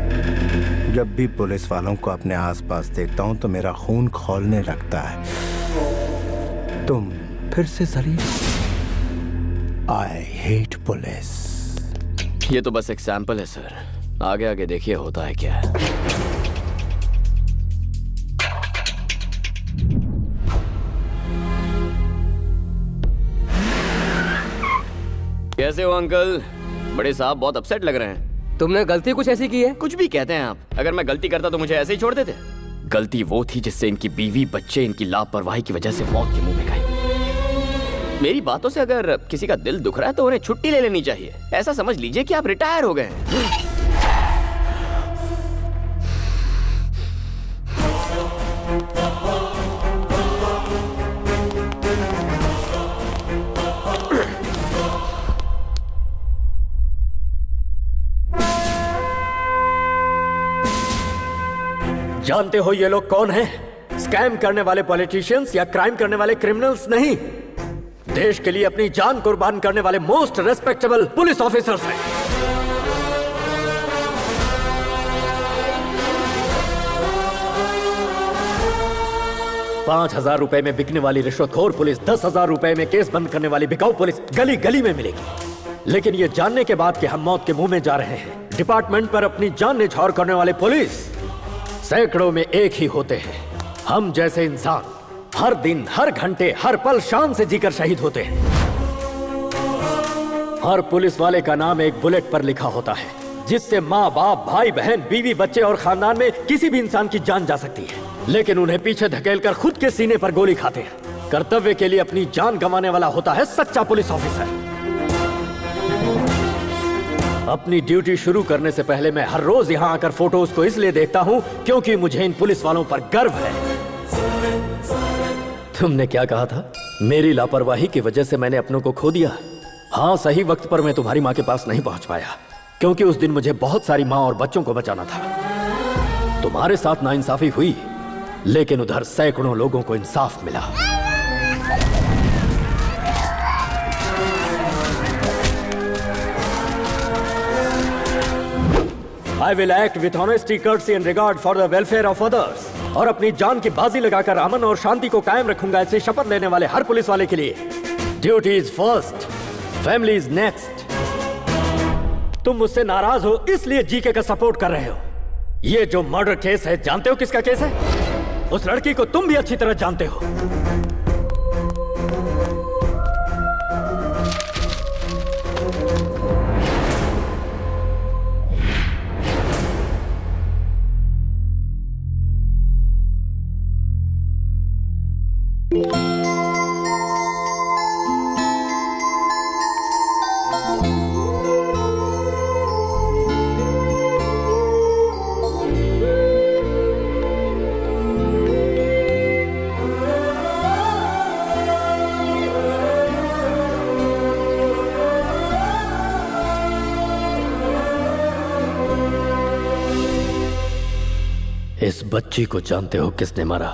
जब भी पुलिस वालों को अपने आसपास देखता हूं तो मेरा खून खौलने लगता है। तुम फिर से जलील। I hate police. ये तो बस एक सैंपल है सर, आगे आगे देखिए होता है क्या। कैसे हो अंकल? बड़े साहब बहुत अपसेट लग रहे हैं। तुमने गलती कुछ ऐसी की है? कुछ भी कहते हैं आप। अगर मैं गलती करता तो मुझे ऐसे ही छोड़ देते? गलती वो थी जिससे इनकी बीवी बच्चे इनकी लापरवाही की वजह से मौत के मुंह में गए। मेरी बातों से अगर किसी का दिल दुख रहा है तो उन्हें छुट्टी ले लेनी चाहिए। ऐसा समझ लीजिए कि आप रिटायर हो गए हैं। जानते हो ये लोग कौन हैं? स्कैम करने वाले पॉलिटिशियंस या क्राइम करने वाले क्रिमिनल्स नहीं, देश के लिए अपनी जान कुर्बान करने वाले मोस्ट रेस्पेक्टेबल पुलिस ऑफिसर्स हैं। ₹5,000 में बिकने वाली रिश्वतखोर पुलिस 10,000 रुपए में केस बंद करने वाली बिकाऊ पुलिस गली गली में मिलेगी। लेकिन ये जानने के बाद कि हम मौत के मुंह में जा रहे हैं, डिपार्टमेंट पर अपनी जान न्यौछावर करने वाले पुलिस सैकड़ों में एक ही होते हैं। हम जैसे इंसान हर दिन, हर घंटे, हर पल शान से जीकर शहीद होते हैं। हर पुलिस वाले का नाम एक बुलेट पर लिखा होता है, जिससे माँ बाप, भाई बहन, बीवी बच्चे और खानदान में किसी भी इंसान की जान जा सकती है, लेकिन उन्हें पीछे धकेलकर खुद के सीने पर गोली खाते हैं। कर्तव्य के लिए अपनी जान गंवाने वाला होता है सच्चा पुलिस ऑफिसर। अपनी ड्यूटी शुरू करने से पहले मैं हर रोज यहाँ आकर फोटोज को इसलिए देखता हूँ क्योंकि मुझे इन पुलिस वालों पर गर्व है। तुमने क्या कहा था? मेरी लापरवाही की वजह से मैंने अपनों को खो दिया। हाँ, सही वक्त पर मैं तुम्हारी माँ के पास नहीं पहुंच पाया क्योंकि उस दिन मुझे बहुत सारी माँ और बच्चों को बचाना था। तुम्हारे साथ नाइंसाफी हुई, लेकिन उधर सैकड़ों लोगों को इंसाफ मिला। I will act with honesty, courtesy and regard for the welfare of others। और अपनी जान की बाजी लगाकर अमन और शांति को कायम रखूंगा, ऐसे शपथ लेने वाले हर पुलिस वाले के लिए। Duty is first, family is next. तुम मुझसे नाराज हो इसलिए जीके का सपोर्ट कर रहे हो। ये जो मर्डर केस है, जानते हो किसका केस है? उस लड़की को तुम भी अच्छी तरह जानते हो। इस बच्ची को जानते हो किसने मारा?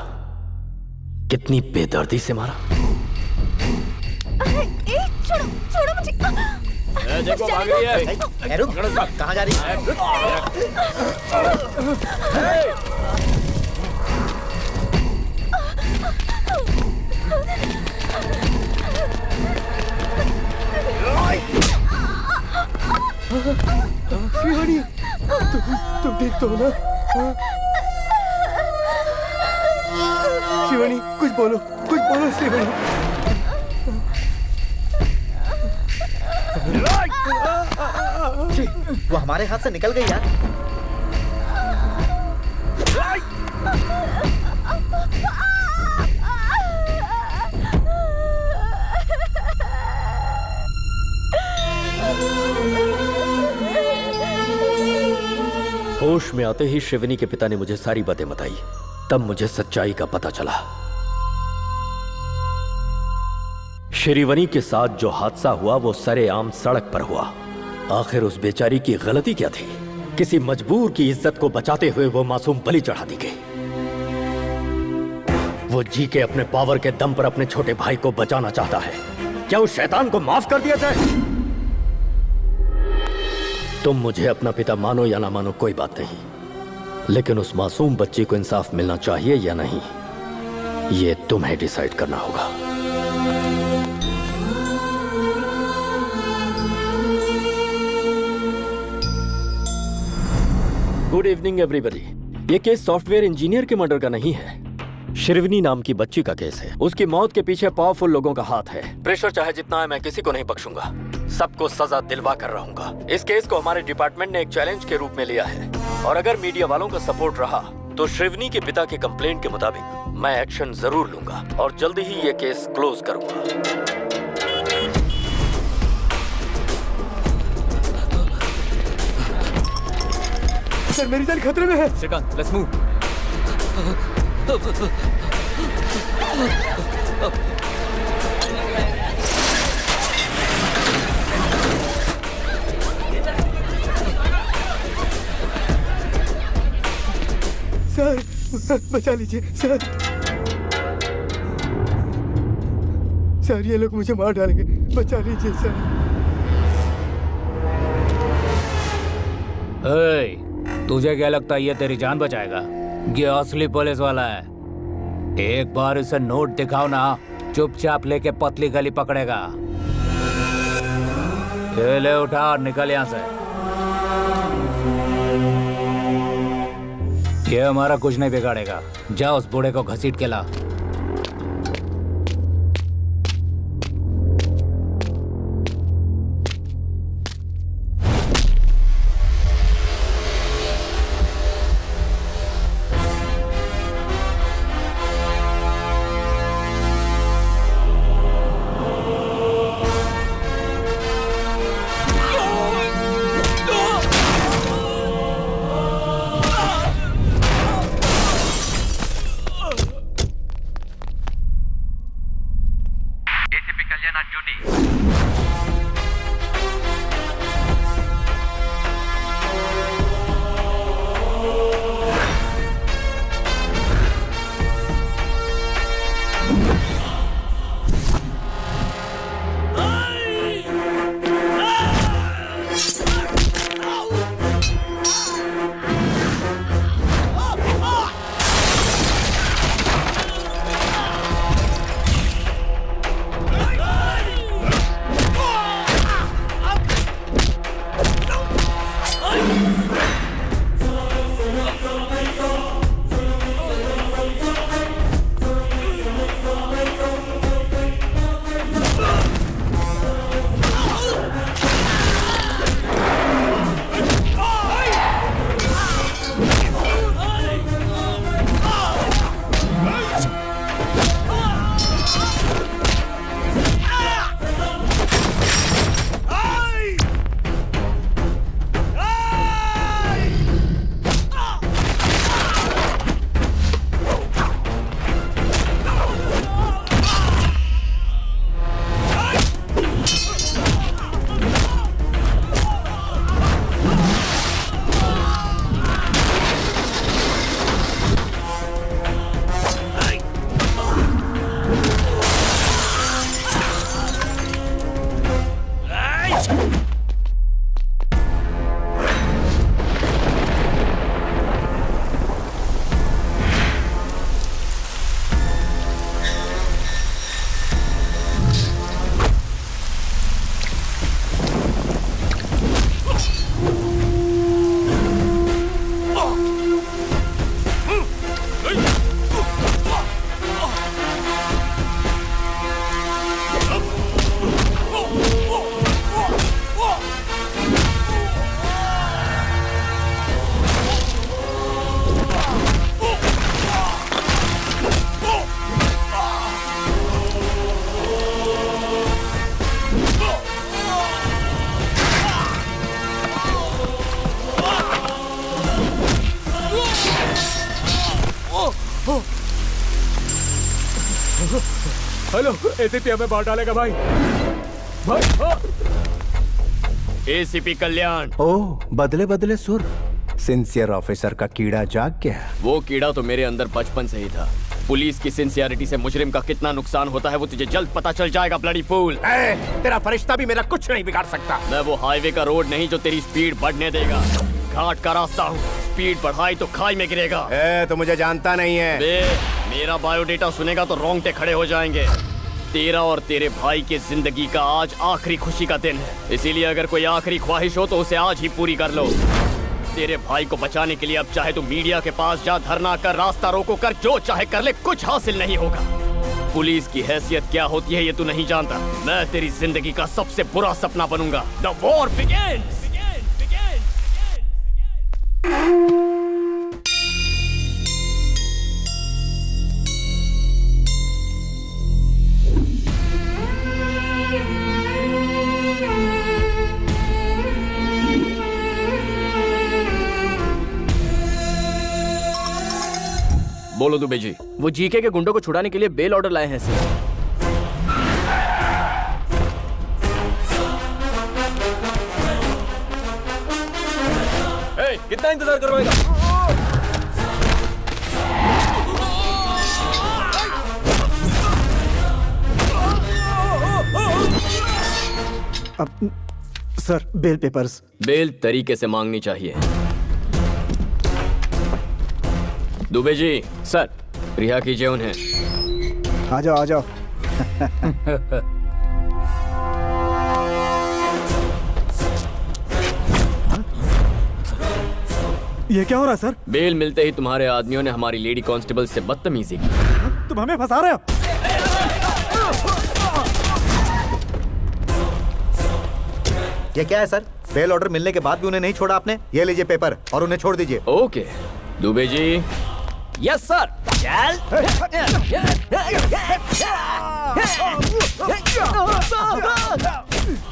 कितनी बेदर्दी से मारा? छोड़ो छोड़ो मुझे। देखो भाग रही है। रुक, कहाँ जा रही है? शिवानी, तुम ठीक तो हो ना? शिवानी, कुछ बोलो शिवानी। वो हमारे हाथ से निकल गई यार। होश में आते ही शिवनी के पिता ने मुझे सारी बातें बताई। तब मुझे सच्चाई का पता चला। श्रीवनी के साथ जो हादसा हुआ वो सरेआम सड़क पर हुआ। आखिर उस बेचारी की गलती क्या थी? किसी मजबूर की इज्जत को बचाते हुए वो मासूम बलि चढ़ा दी गई। वो जी के अपने पावर के दम पर अपने छोटे भाई को बचाना चाहता है। क्या उस शैतान को माफ कर दिया जाए? तुम मुझे अपना पिता मानो या ना मानो कोई बात नहीं, लेकिन उस मासूम बच्ची को इंसाफ मिलना चाहिए या नहीं, ये तुम्हें डिसाइड करना होगा। Good evening everybody. ये केस सॉफ्टवेयर इंजीनियर के मर्डर का नहीं है, शिरवनी नाम की बच्ची का केस है। उसकी मौत के पीछे पावरफुल लोगों का हाथ है। प्रेशर चाहे जितना है, मैं किसी को नहीं बख्शूंगा। सबको सजा दिलवा कर रहूंगा। इस केस को हमारे डिपार्टमेंट ने एक चैलेंज के रूप में लिया है, और अगर मीडिया वालों का सपोर्ट रहा तो शिवनी के पिता के कंप्लेंट के मुताबिक मैं एक्शन जरूर लूंगा और जल्दी ही ये केस क्लोज करूंगा। सर, मेरी जान खतरे में है। Shrikant, let's move. सर, बचा लीजिए सर। सर, ये लोग मुझे मार डालेंगे, बचा लीजिए सर। तुझे क्या लगता है ये तेरी जान बचाएगा? ये असली पुलिस वाला है। एक बार इसे नोट दिखाओ ना, चुपचाप लेके पतली गली पकड़ेगा। ले उठा और निकल यहाँ से। ये हमारा कुछ नहीं बिगाड़ेगा। जा उस बूढ़े को घसीट के ला। हेलो एसीपी हमें मार डालेगा भाई। भाई एसीपी कल्याण। ओह, बदले बदले सुर। सिंसियर ऑफिसर का कीड़ा जाग गया। वो कीड़ा तो मेरे अंदर बचपन से ही था। पुलिस की सिंसियरिटी से मुजरिम का कितना नुकसान होता है वो तुझे जल्द पता चल जाएगा ब्लडी फूल। तेरा फरिश्ता भी मेरा कुछ नहीं बिगाड़ सकता। मैं वो हाईवे का रोड नहीं जो तेरी स्पीड बढ़ने देगा। घाट का रास्ता हूँ, स्पीड बढ़ाई तो खाई में गिरेगा। तो मुझे जानता नहीं है। मेरा बायोडेटा सुनेगा तो रोंगटे खड़े हो जाएंगे। तेरा और तेरे भाई की जिंदगी का आज आखिरी खुशी का दिन है, इसीलिए अगर कोई आखिरी ख्वाहिश हो तो उसे आज ही पूरी कर लो। तेरे भाई को बचाने के लिए अब चाहे तू मीडिया के पास जा, धरना कर, रास्ता रोको कर, जो चाहे कर ले, कुछ हासिल नहीं होगा। पुलिस की हैसियत क्या होती है ये तू नहीं जानता। मैं तेरी जिंदगी का सबसे बुरा सपना बनूंगा। The war begins. बोलो दुबे जी। वो जीके के गुंडों को छुड़ाने के लिए बेल ऑर्डर लाए हैं सर। कितना इंतजार करवाएगा? अब सर बेल पेपर्स। बेल तरीके से मांगनी चाहिए। दुबे जी। सर। रिहा कीजिए उन्हें। आ जाओ आ जाओ। ये क्या हो रहा है सर? बेल मिलते ही तुम्हारे आदमियों ने हमारी लेडी कांस्टेबल से बदतमीजी की। तुम हमें फंसा रहे हो। ये क्या है सर? बेल ऑर्डर मिलने के बाद भी उन्हें नहीं छोड़ा आपने? ये लीजिए पेपर और उन्हें छोड़ दीजिए। Okay Dubey ji. Yes sir. चल।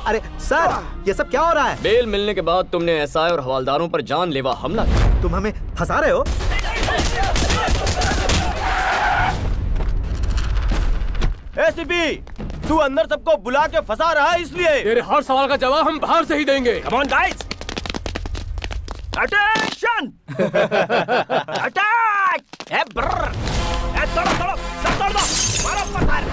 अरे सर ये सब क्या हो रहा है? बेल मिलने के बाद तुमने एसआई और हवालदारों पर जानलेवा हमला किया। तुम हमें फंसा रहे हो? एसीपी तू अंदर सबको बुला के फंसा रहा है इसलिए। तेरे हर सवाल का जवाब हम बाहर से ही देंगे। Come on guys. Attention. Attack. ए ब्रर। ए तोड़ो तोड़ो सब तोड़ दो। मारो पत्थर।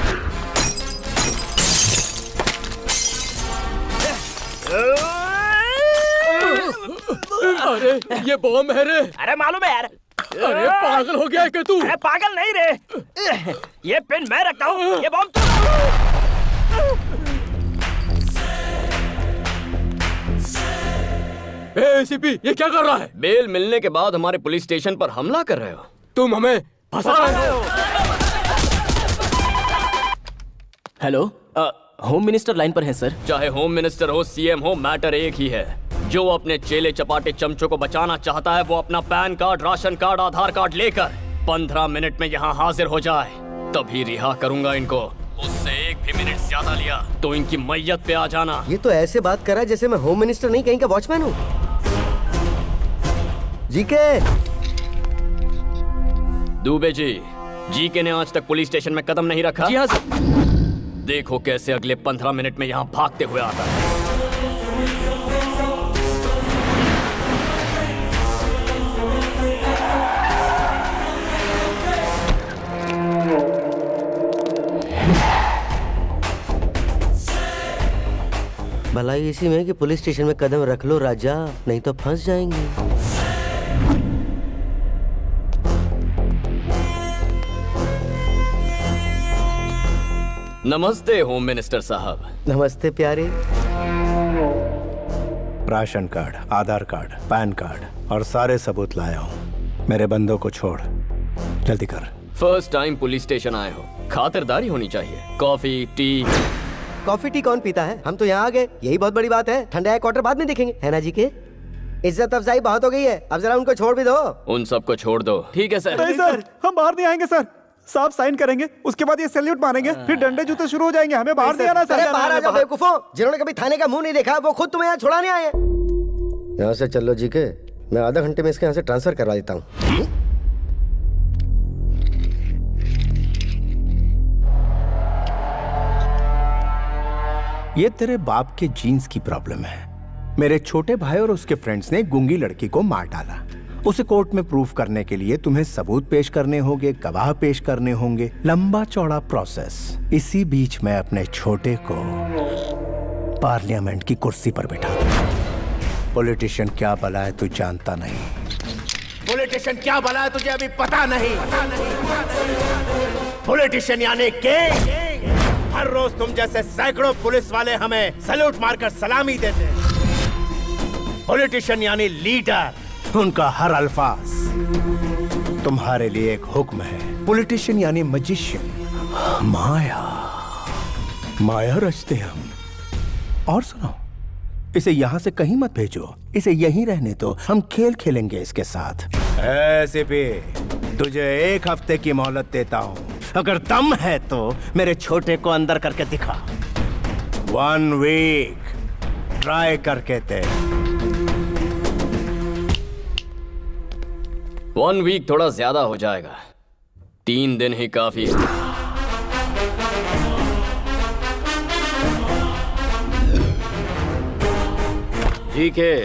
अरे ये बॉम्ब है रे। अरे मालूम है यार। अरे पागल हो गया है क्या तू? अरे पागल नहीं रे। ये पेन मैं रखता हूँ, ये बॉम्ब एसीपी ये क्या कर रहा है? बेल मिलने के बाद हमारे पुलिस स्टेशन पर हमला कर रहे हो। तुम हमें फंसा रहे हो। हेलो होम मिनिस्टर लाइन पर है सर। चाहे होम मिनिस्टर हो, सीएम हो, मैटर एक ही है। जो अपने चेले चपाटे चमचों को बचाना चाहता है वो अपना पैन कार्ड, राशन कार्ड, आधार कार्ड लेकर 15 मिनट में यहाँ हाजिर हो जाए, तभी रिहा करूंगा इनको। उससे एक भी मिनट ज्यादा लिया तो इनकी मैयत पे आ जाना। ये तो ऐसे बात कर रहा है जैसे मैं होम मिनिस्टर नहीं कहीं का वॉचमैन हूँ। जीके। दुबे जी। जीके ने आज तक पुलिस स्टेशन में कदम नहीं रखा। जी हाँ सर। देखो कैसे अगले 15 मिनट में यहाँ भागते हुए आता है। भलाई इसी में कि पुलिस स्टेशन में कदम रख लो राजा, नहीं तो फंस जाएंगे। नमस्ते होम मिनिस्टर साहब। नमस्ते प्यारे। राशन कार्ड, आधार कार्ड, पैन कार्ड और सारे सबूत लाया हूँ। मेरे बंदों को छोड़, जल्दी कर। फर्स्ट टाइम पुलिस स्टेशन आए हो, खातिरदारी होनी चाहिए। Coffee tea. कॉफी टी कौन पीता है? हम तो यहाँ आ गए, यही बहुत बड़ी बात है। ठंडा क्वार्टर बाद में देखेंगे, है ना जी के? इज्जत अफजाई बहुत हो गई है, अब जरा उनको छोड़ भी दो। उन सबको छोड़ दो। ठीक है सर। नहीं सर, हम बाहर नहीं आएंगे सर। साहब साइन करेंगे, उसके बाद ये सैल्यूट मारेंगे, फिर डंडे जूते शुरू हो जाएंगे। हमें बाहर नहीं आना सर। अरे बाहर आ जाओ बेवकूफों, जिन्होंने कभी थाने का मुंह नहीं देखा वो खुद तुम्हें यहाँ छुड़ाने आए हैं। यहाँ से चलो जी के, मैं आधा घंटे में इसके यहाँ से ट्रांसफर करवा देता हूँ। ये तेरे बाप के जीन्स की प्रॉब्लम है। मेरे छोटे भाई और उसके फ्रेंड्स ने गूंगी लड़की को मार डाला। उसे कोर्ट में प्रूफ करने के लिए तुम्हें सबूत पेश करने होंगे, गवाह पेश करने होंगे, लंबा चौड़ा प्रोसेस। इसी बीच मैं अपने छोटे को पार्लियामेंट की कुर्सी पर बिठा दूंगा। पॉलिटिशियन क्या भला है तू जानता नहीं। पॉलिटिशियन क्या भला है तुझे अभी पता नहीं। पॉलिटिशियन यानी किंग। हर रोज तुम जैसे सैकड़ों पुलिस वाले हमें सैल्यूट मारकर सलामी देते हैं। पॉलिटिशियन यानी लीडर, उनका हर अल्फाज तुम्हारे लिए एक हुक्म है। पॉलिटिशियन यानी मजिशियन, माया माया रचते हम। और सुनो, इसे यहाँ से कहीं मत भेजो, इसे यहीं रहने दो। हम खेल खेलेंगे इसके साथ। ऐसे भी तुझे 1 हफ्ते की मोहलत देता हूँ। अगर दम है तो मेरे छोटे को अंदर करके दिखा। 1 वीक ट्राई करके दे। 1 वीक थोड़ा ज्यादा हो जाएगा, 3 दिन ही काफी है। ठीक है,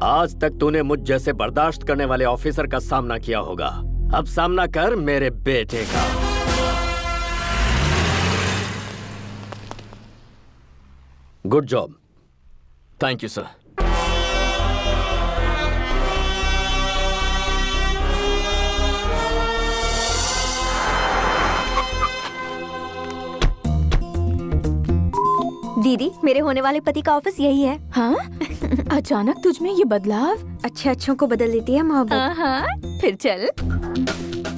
आज तक तूने मुझ जैसे बर्दाश्त करने वाले ऑफिसर का सामना किया होगा। अब सामना कर मेरे बेटे का। Good job. Thank you sir. दीदी, मेरे होने वाले पति का ऑफिस यही है। हाँ? अचानक तुझ में ये बदलाव? अच्छों को बदल देती है मोहब्बत। हाँ, फिर चल।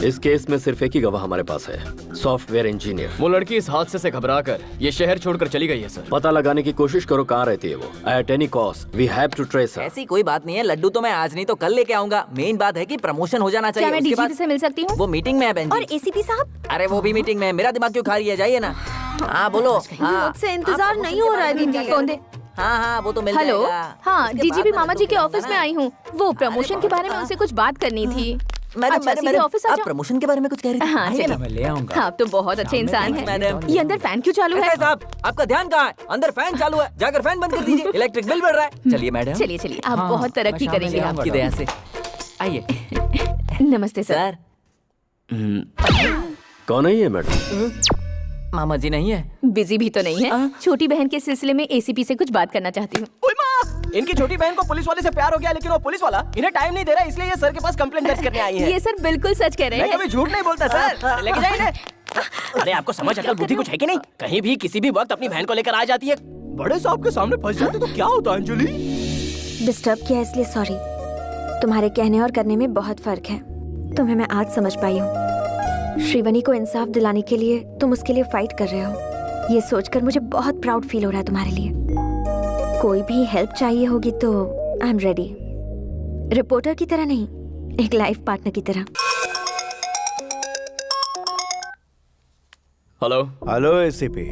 इस केस में सिर्फ एक ही गवाह हमारे पास है, सॉफ्टवेयर इंजीनियर। वो लड़की इस हादसे से घबराकर ये शहर छोड़कर चली गई है सर। पता लगाने की कोशिश करो कहाँ रहती है वो। At any cost we have to trace her. ऐसी कोई बात नहीं है, लड्डू तो मैं आज नहीं तो कल लेके आऊंगा। मेन बात है कि प्रमोशन हो जाना चाहिए। क्या मैं डीजीपी से मिल सकती हूँ? वो मीटिंग में है बहन जी। और एसीपी साहब? अरे वो भी मीटिंग में है। मेरा दिमाग क्यों खा रही है, जाइए ना। हाँ बोलो। मुझसे इंतजार नहीं हो रहा है दीदी। कौन दे? हाँ वो तो मिल हेलो, जाएगा। हाँ डीजीपी मामा जी के ऑफिस में आई हूँ। वो प्रमोशन के बारे में उनसे कुछ बात करनी थी। मैडम ऑफिस आ आप जाओ। प्रमोशन के बारे में कुछ कह रही थी? हाँ चलिए, मैं ले आऊंगा। आप तो बहुत अच्छे इंसान हैं। मैडम। ये अंदर फैन क्यों चालू है? साहब आपका ध्यान कहाँ है? अंदर फैन चालू है, जाकर फैन बंद कर दीजिए। इलेक्ट्रिक बिल बढ़ रहा है। चलिए मैडम। चलिए आप बहुत तरक्की करेंगे आपकी दया से। आइए। नमस्ते सर। कौन है ये मैडम? मामा जी नहीं है? बिजी भी तो नहीं है। छोटी बहन के सिलसिले में एसीपी से कुछ बात करना चाहती हूँ। इनकी छोटी बहन को पुलिस वाले से प्यार हो गया, लेकिन वो पुलिस वाला इन्हें टाइम नहीं दे रहा, इसलिए ये सर के पास कंप्लेंट दर्ज करने आई है। ये सर बिल्कुल सच कह रहे हैं। मैं कभी झूठ नहीं बोलता सर। लेके जाइए इन्हें। अरे आपको समझ अकल बुद्धि कुछ है कि नहीं? कहीं भी किसी भी वक्त अपनी बहन को लेकर आ जाती है। बड़े साहब के सामने फंस जाते तो क्या होता अंजलि? डिस्टर्ब किया इसलिए सॉरी। तुम्हारे कहने और करने में बहुत फर्क है। तुम्हें मैं आज समझ पाई हूँ। श्रीवनी को इंसाफ दिलाने के लिए तुम उसके लिए फाइट कर रहे हो। ये सोचकर मुझे बहुत प्राउड फील हो रहा है तुम्हारे लिए। कोई भी हेल्प चाहिए होगी तो आई एम रेडी। रिपोर्टर की तरह नहीं, एक लाइफ पार्टनर की तरह। Hello. Hello ACP,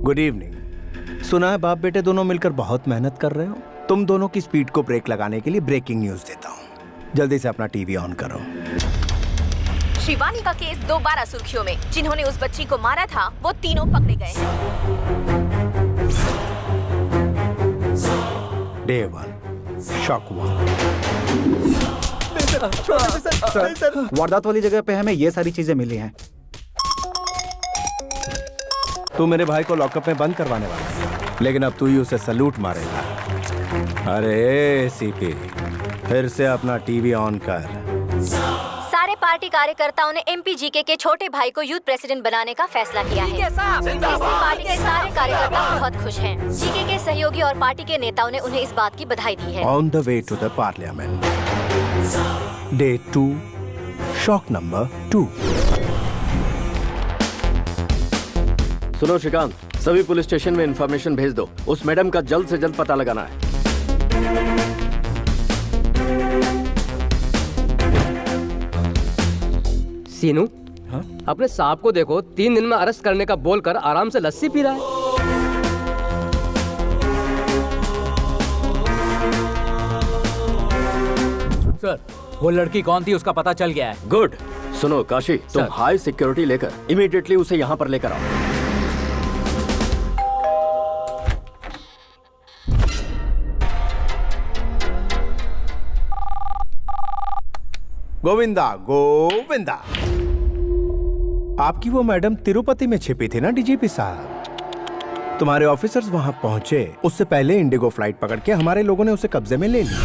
good evening. सुना है बाप बेटे दोनों मिलकर बहुत मेहनत कर रहे हो। तुम दोनों की स्पीड को ब्रेक लगाने के लिए ब्रेकिंग न्यूज देता हूँ। जल्दी से अपना टीवी ऑन करो। शिवानी का केस दोबारा सुर्खियों में। जिन्होंने उस बच्ची को मारा था वो तीनों पकड़े गए हैं। Day 1 shock 1। सर, वारदात वाली जगह पे हमें ये सारी चीजें मिली हैं। तू मेरे भाई को लॉकअप में बंद करवाने वाला है, लेकिन अब तू ही उसे सलूट मारेगा। अरे एसीपी, फिर से अपना टीवी ऑन कर। सारे पार्टी कार्यकर्ताओं ने एमपी जीके के छोटे भाई को यूथ प्रेसिडेंट बनाने का फैसला किया है। इससे पार्टी के सारे कार्यकर्ता बहुत खुश हैं। जीके के सहयोगी और पार्टी के नेताओं ने उन्हें इस बात की बधाई दी है। On the way to the parliament. Day 2 shock number 2। सुनो श्रीकांत, सभी पुलिस स्टेशन में इंफॉर्मेशन भेज दो। उस मैडम का जल्द से जल्द पता लगाना है। सीनू, अपने साहब को देखो, 3 दिन में अरेस्ट करने का बोलकर आराम से लस्सी पी रहा है। सर, वो लड़की कौन थी उसका पता चल गया है। गुड। सुनो काशी, तुम हाई सिक्योरिटी लेकर इमीडिएटली उसे यहाँ पर लेकर आओ। गोविंदा गोविंदा। आपकी वो मैडम तिरुपति में छिपी थी ना डीजीपी साहब। तुम्हारे ऑफिसर्स वहां पहुंचे उससे पहले इंडिगो फ्लाइट पकड़ के हमारे लोगों ने उसे कब्जे में ले लिया।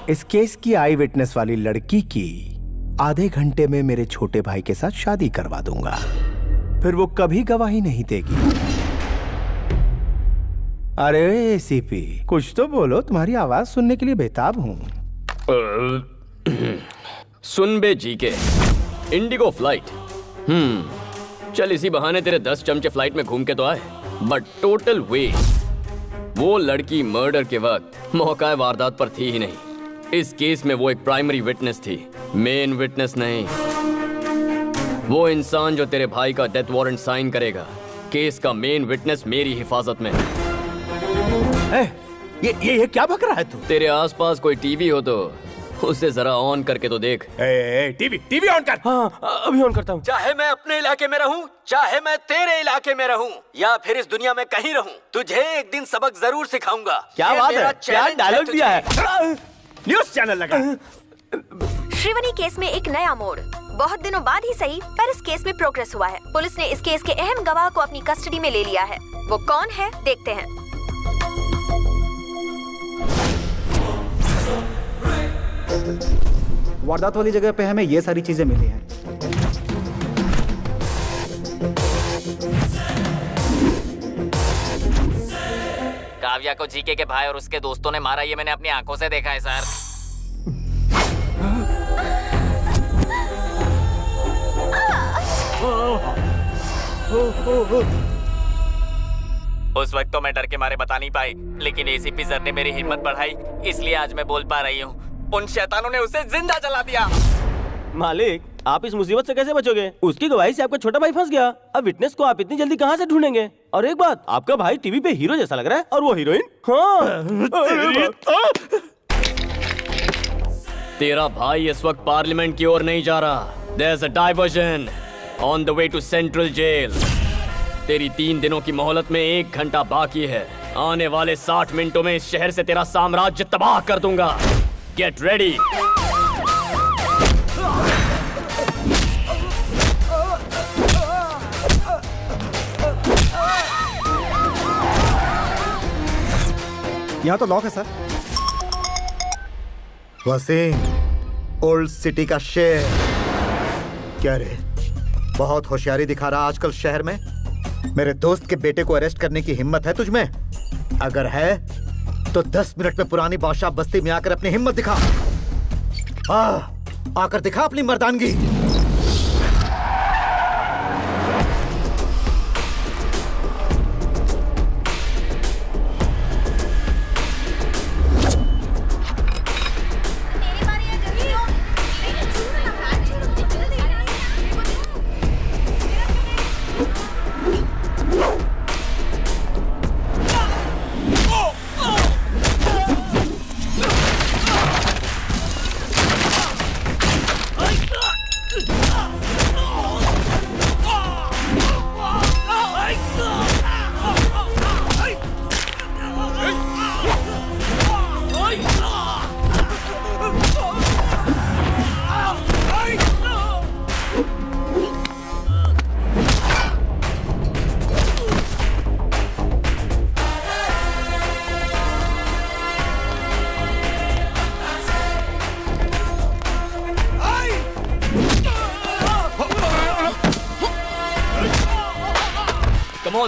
इस केस की आई विटनेस वाली लड़की की आधे घंटे में मेरे छोटे भाई के साथ शादी करवा दूंगा, फिर वो कभी गवाही नहीं देगी। अरे एसीपी कुछ तो बोलो, तुम्हारी आवाज सुनने के लिए बेताब हूं। सुन बे जीके, इंडिगो फ्लाइट। चल इसी बहाने तेरे 10 चमचे फ्लाइट में घूम के तो आए, बट टोटल वेस्ट। वो लड़की मर्डर के वक्त मौका वारदात पर थी ही नहीं। इस केस में वो एक प्राइमरी विटनेस थी, मेन विटनेस नहीं। वो इंसान जो तेरे भाई का डेथ वारंट साइन करेगा, केस का मेन विटनेस मेरी हिफाजत में है। ये क्या बक रहा है तू? तेरे आसपास कोई टीवी हो तो उसे जरा ऑन करके तो देख। टीवी ऑन कर। हाँ, अभी ऑन करता हूँ। चाहे मैं अपने इलाके में रहूं, चाहे मैं तेरे इलाके में रहूं, या फिर इस दुनिया में कहीं रहूं, तुझे एक दिन सबक जरूर सिखाऊंगा। क्या बात है? क्या डायलॉग दिया है? न्यूज़ चैनल लगा। श्रीवनी केस में एक नया मोड़। बहुत दिनों बाद ही सही, पर इस केस में प्रोग्रेस हुआ है। पुलिस ने इस केस के अहम गवाह को अपनी कस्टडी में ले लिया है। वो कौन है देखते हैं। वारदात वाली जगह पे हमें ये सारी चीजें मिली हैं। काव्या को जीके के भाई और उसके दोस्तों ने मारा, ये मैंने अपनी आंखों से देखा है सर। उस वक्त तो मैं डर के मारे बता नहीं पाई, लेकिन एसीपी सर ने मेरी हिम्मत बढ़ाई, इसलिए आज मैं बोल पा रही हूँ। उन शैतानों ने उसे जिंदा जला दिया। मालिक, आप इस मुसीबत से कैसे बचोगे? उसकी गवाही से आपका छोटा भाई फंस गया। अब विटनेस को आप इतनी जल्दी कहाँ से ढूंढेंगे? और एक बात, आपका भाई टीवी पे हीरो जैसा लग रहा है, और वो हीरोइन। हाँ। तेरा भाई इस वक्त पार्लियामेंट की ओर नहीं जा रहा। There's a diversion on the way to Central Jail. तेरी 3 दिनों की मोहलत में 1 घंटा बाकी है। आने वाले 60 मिनटों में इस शहर से तेरा साम्राज्य तबाह कर दूंगा। Get ready. यहाँ तो लॉक है सर। वसीम, ओल्ड सिटी का शेर। क्या रे, बहुत होशियारी दिखा रहा आजकल शहर में। मेरे दोस्त के बेटे को अरेस्ट करने की हिम्मत है तुझमें? अगर है तो 10 मिनट में पुरानी बादशाह बस्ती में आकर अपनी हिम्मत दिखा। आकर दिखा अपनी मर्दानगी।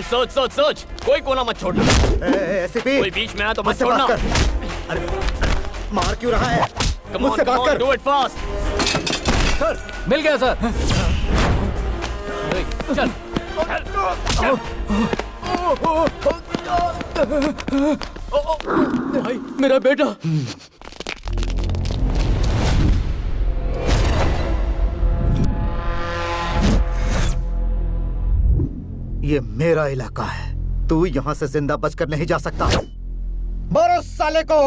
सर्च सर्च सर्च, कोई कोना मत छोड़ना। एसीपी, कोई बीच में आया तो मत छोड़ना। अरे मार क्यों रहा है? मुझसे बात कर। Do it fast. सर, मिल गया सर। चल। भाई, मेरा बेटा। ये मेरा इलाका है, तू यहाँ से जिंदा बचकर नहीं जा सकता। मारो साले को।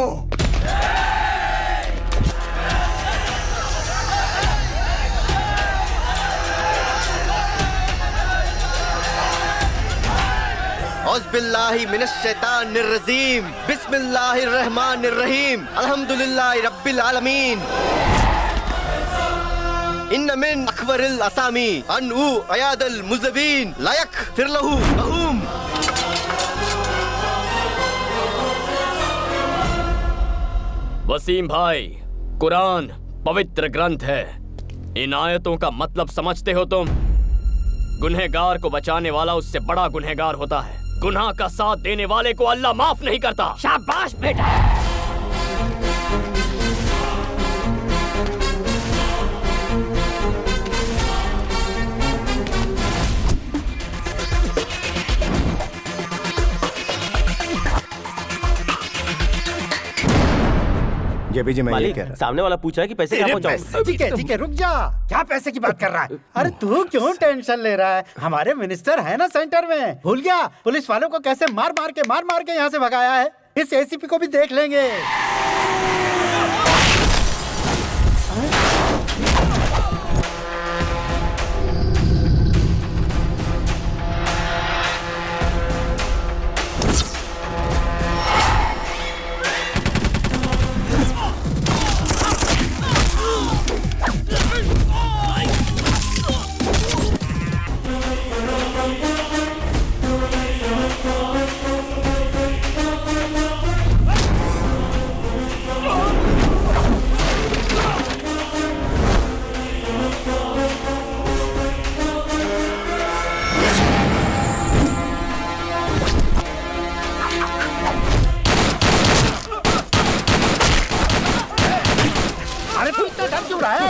औज़बिल्लाहि मिनश्शैतानिर्रजीम बिस्मिल्लाहिर्रहमानिर्रहीम अल्हम्दुलिल्लाहि रब्बिल आलमीन इन्न मिन अकबरिल असामी अनउ अयादल मुज़बिन लायक फिरलहु अहूम। वसीम भाई, कुरान पवित्र ग्रंथ है। इन आयतों का मतलब समझते हो तुम? गुनहगार को बचाने वाला उससे बड़ा गुनहगार होता है। गुनाह का साथ देने वाले को अल्लाह माफ नहीं करता। शाबाश बेटा। जेबी जी, मैं ये कह रहा सामने वाला पूछा है कि पैसे कहाँ पहुँचाऊं? ठीक है, रुक जा। क्या पैसे की बात कर रहा है? अरे तू क्यों टेंशन ले रहा है? हमारे मिनिस्टर है ना सेंटर में। भूल गया पुलिस वालों को कैसे मार मार के यहाँ से भगाया है? इस एसीपी को भी देख लेंगे।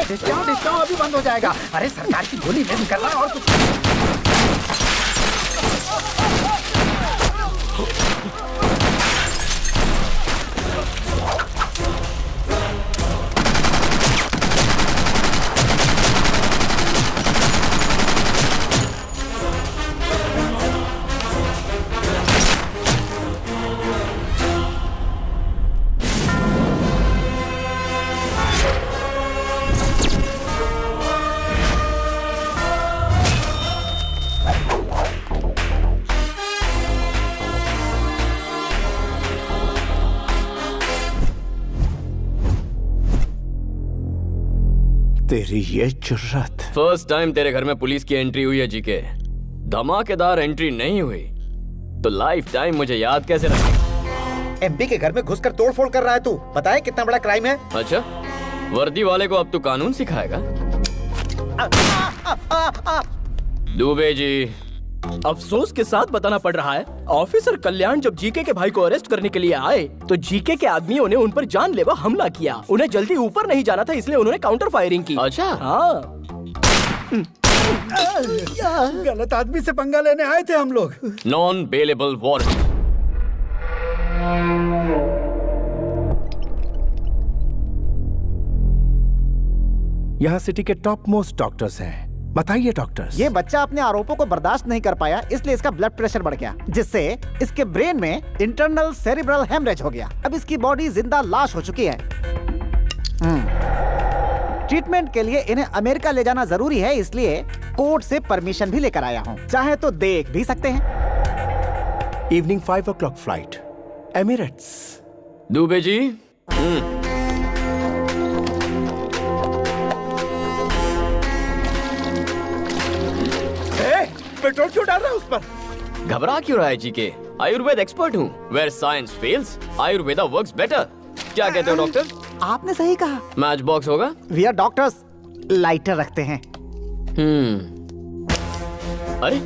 डिस्काउंट अभी बंद हो जाएगा। अरे सरकार की गोली में कर रहा है और कुछ। तेरी ये जुर्रत। फर्स्ट टाइम तेरे घर में पुलिस की एंट्री हुई है जीके। धमाकेदार एंट्री नहीं हुई तो लाइफ टाइम मुझे याद कैसे रखेगा? एमपी के घर में घुसकर तोड़फोड़ कर रहा है तू। पता है कितना बड़ा क्राइम है? अच्छा, वर्दी वाले को अब तू कानून सिखाएगा? दुबे जी, अफसोस के साथ बताना पड़ रहा है, ऑफिसर कल्याण जब जीके के भाई को अरेस्ट करने के लिए आए तो जीके के आदमियों ने उन पर जानलेवा हमला किया। उन्हें जल्दी ऊपर नहीं जाना था, इसलिए उन्होंने काउंटर फायरिंग की। अच्छा, हाँ। गलत आदमी से पंगा लेने आए थे हम लोग। Non bailable warrant. यहाँ सिटी के टॉप मोस्ट डॉक्टर्स हैं। बताइए डॉक्टर्स। ये बच्चा अपने आरोपों को बर्दाश्त नहीं कर पाया, इसलिए इसका ब्लड प्रेशर बढ़ गया, जिससे इसके ब्रेन में इंटरनल सेरिब्रल हेमरेज हो गया। अब इसकी बॉडी जिंदा लाश हो चुकी है। ट्रीटमेंट के लिए इन्हें अमेरिका ले जाना जरूरी है, इसलिए कोर्ट से परमिशन भी लेकर आया हूँ। चाहे तो देख भी सकते हैं। Evening 5 o'clock flight, Emirates. Dubey ji, petrol क्यों डाल रहा है उस पर? घबरा क्यों रहा है जीके? आयुर्वेद एक्सपर्ट हूँ। Where science fails, Ayurveda works better. क्या कहते हो डॉक्टर? आपने सही कहा। मैच बॉक्स होगा? वी आर डॉक्टर्स, लाइटर रखते हैं। अरे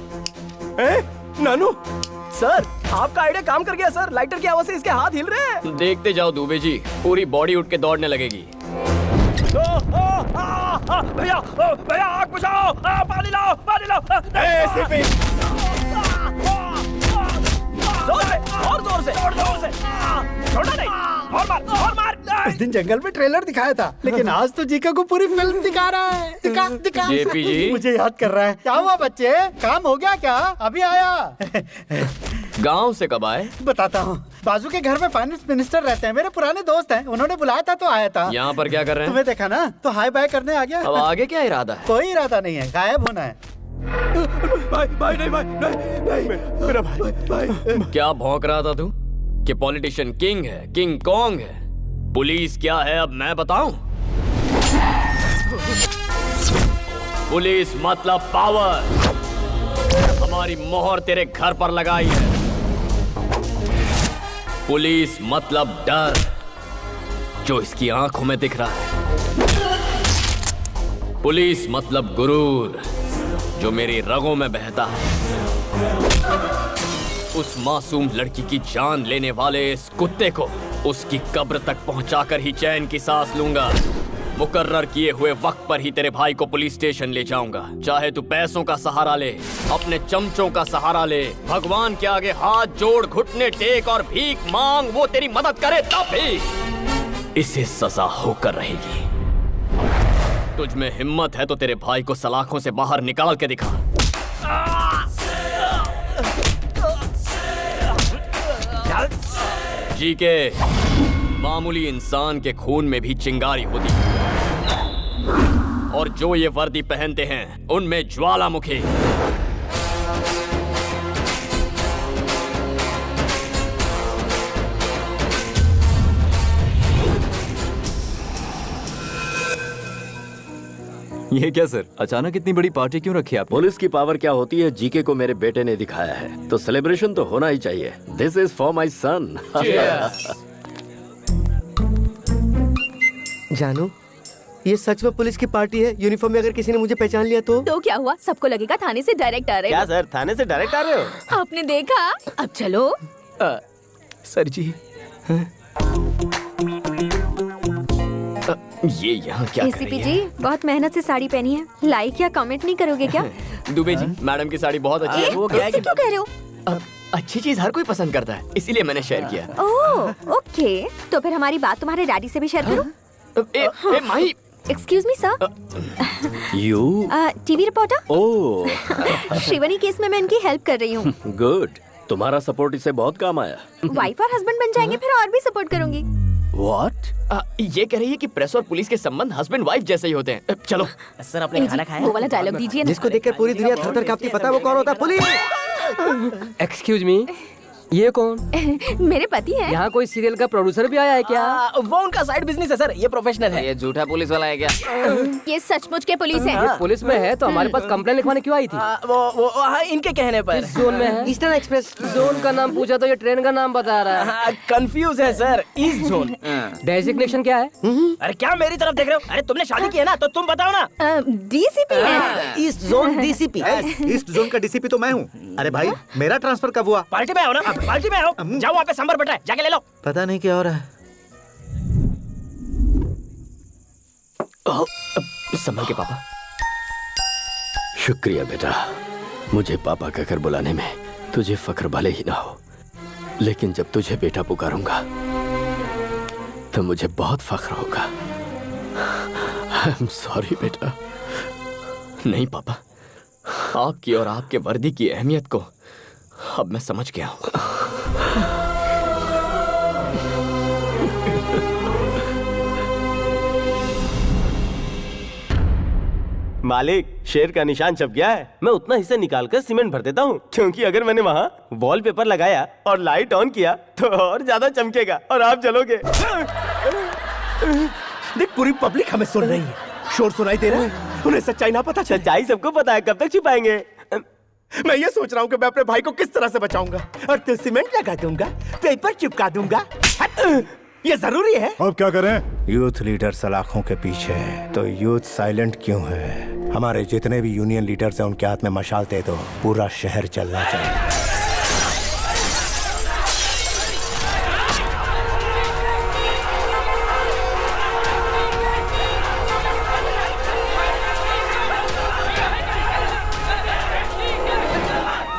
नानू सर, आपका आइडिया काम कर गया सर। लाइटर की आवाज से इसके हाथ हिल रहे हैं। देखते जाओ दुबे जी, पूरी बॉडी उठ के दौड़ने लगेगी। भैया भैया, आग बुझाओ, पानी लाओ, पानी लाओ। जोर से, और जोर से, और जोर से। छोड़ना नहीं, और मार, और मार। उस दिन जंगल में ट्रेलर दिखाया था, लेकिन आज तो जीका को पूरी फिल्म दिखा रहा है। दिखा। जेपी जी, मुझे याद कर रहा है। क्या हुआ बच्चे, काम हो गया क्या? अभी आया। गांव से कब आए? बताता हूँ। बाजू के घर में फाइनेंस मिनिस्टर रहते हैं, मेरे पुराने दोस्त हैं। उन्होंने बुलाया था तो आया था। यहाँ पर क्या कर रहे हैं? तुम्हें देखा ना तो हाय बाय करने आ गया। अब आगे क्या इरादा है? कोई इरादा नहीं है, गायब होना है। भाई नहीं भाई नहीं मेरा भाई क्या भौंक रहा था तू कि पॉलिटिशियन किंग है, किंग कॉन्ग है? पुलिस क्या है अब मैं बताऊं? पुलिस मतलब पावर। हमारी मोहर तेरे घर पर लगाई है। पुलिस मतलब डर जो इसकी आंखों में दिख रहा है। पुलिस मतलब गुरूर जो मेरी रगों में बहता है। उस मासूम लड़की की जान लेने वाले इस कुत्ते को उसकी कब्र तक पहुंचाकर ही चैन की सांस लूंगा। मुकर्रर किए हुए वक्त पर ही तेरे भाई को पुलिस स्टेशन ले जाऊंगा। चाहे तू पैसों का सहारा ले, अपने चमचों का सहारा ले, भगवान के आगे हाथ जोड़, घुटने टेक और भीख मांग, वो तेरी मदद करे तब भी इसे सजा होकर रहेगी। तुझ में हिम्मत है तो तेरे भाई को सलाखों से बाहर निकाल के दिखा। जी के मामूली इंसान के खून में भी चिंगारी होती है और जो ये वर्दी पहनते हैं उनमें ज्वालामुखी। ये क्या सर, अचानक इतनी बड़ी पार्टी क्यों रखी आप? पुलिस की पावर क्या होती है जीके को मेरे बेटे ने दिखाया है, तो सेलिब्रेशन तो होना ही चाहिए। दिस इज फॉर माई सन। जानू, ये सच में पुलिस की पार्टी है? यूनिफॉर्म में अगर किसी ने मुझे पहचान लिया तो क्या हुआ? सबको लगेगा थाने से डायरेक्ट आ रहे क्या सर, थाने से डायरेक्ट आ रहे हो? आपने देखा? अब चलो। सर जी ये यहाँ क्या कर रही है? जी बहुत मेहनत से साड़ी पहनी है, लाइक या कमेंट नहीं करोगे क्या? दुबे जी, मैडम की साड़ी बहुत अच्छी है। वो क्या है? क्यों कह रहे हो? अच्छी चीज हर कोई पसंद करता है, इसीलिए मैंने शेयर किया। ओह ओके, तो फिर हमारी बात तुम्हारे डैडी से भी शेयर करूं? Mahi, excuse me sir. You TV reporter? Oh Shrivani case में मैं इनकी हेल्प कर रही हूँ। गुड, तुम्हारा सपोर्ट इससे बहुत काम आया। वाइफ और हस्बैंड बन जाएंगे फिर और भी सपोर्ट करूंगी। What? ये कह रही है कि प्रेस और पुलिस के संबंध हस्बैंड वाइफ जैसे ही होते हैं। चलो सर, आपने खाना खाया? वो वाला डायलॉग दीजिए ना। जिसको देखकर पूरी दुनिया थर-थर कांपती, पता है वो कौन होता है? पुलिस। एक्सक्यूज मी, ये कौन? मेरे पति हैं। यहाँ कोई सीरियल का प्रोड्यूसर भी आया है क्या? वो उनका साइड बिजनेस है सर, ये प्रोफेशनल है। ये झूठा पुलिस वाला है क्या? ये सचमुच के पुलिस है। ये पुलिस में है तो हमारे पास कंप्लेन लिखवाने क्यों आई थी? वो इनके कहने पर। किस जोन में है? ईस्टर्न एक्सप्रेस जोन का नाम पूछा तो ये ट्रेन का नाम बता रहा है। कंफ्यूज है सर, ईस्ट जोन। डेजिग्नेशन क्या है? अरे क्या मेरी तरफ देख रहे हो? अरे तुमने शादी की है ना, तो तुम बताओ ना। डीसीपी है। East zone DCP. East zone का डीसीपी तो मैं हूँ। अरे भाई, मेरा ट्रांसफर कब हुआ? पार्टी में आओ ना, पार्टी में आओ। जाओ वहाँ पे सांभर बटा है, जाके ले लो। पता नहीं क्या हो रहा है। संभल के पापा। शुक्रिया बेटा, मुझे पापा कहकर बुलाने में तुझे फख्र भले ही ना हो, लेकिन जब तुझे बेटा पुकारूंगा तो मुझे बहुत फख्र होगा। आई एम सॉरी बेटा। नहीं पापा, आपकी और आपके वर्दी की अहमियत को अब मैं समझ गया हूँ। मालिक, शेर का निशान छप गया है। मैं उतना हिस्सा निकाल कर सीमेंट भर देता हूँ, क्योंकि अगर मैंने वहाँ वॉलपेपर लगाया और लाइट ऑन किया तो और ज्यादा चमकेगा और आप जलोगे। देख, पूरी पब्लिक हमें सुन रही है, शोर सुनाई दे रहा है, उन्हें सच्चाई ना पता चल। सच्चाई सबको पता है, कब तक छिपाएंगे? मैं ये सोच रहा हूँ कि मैं अपने भाई को किस तरह से बचाऊंगा, और तो सीमेंट लगा दूंगा, पेपर चिपका दूंगा। ये जरूरी है। अब क्या करें? यूथ लीडर सलाखों के पीछे है, तो यूथ साइलेंट क्यों है? हमारे जितने भी यूनियन लीडर्स हैं उनके हाथ में मशाल दे दो, पूरा शहर चलना चाहिए।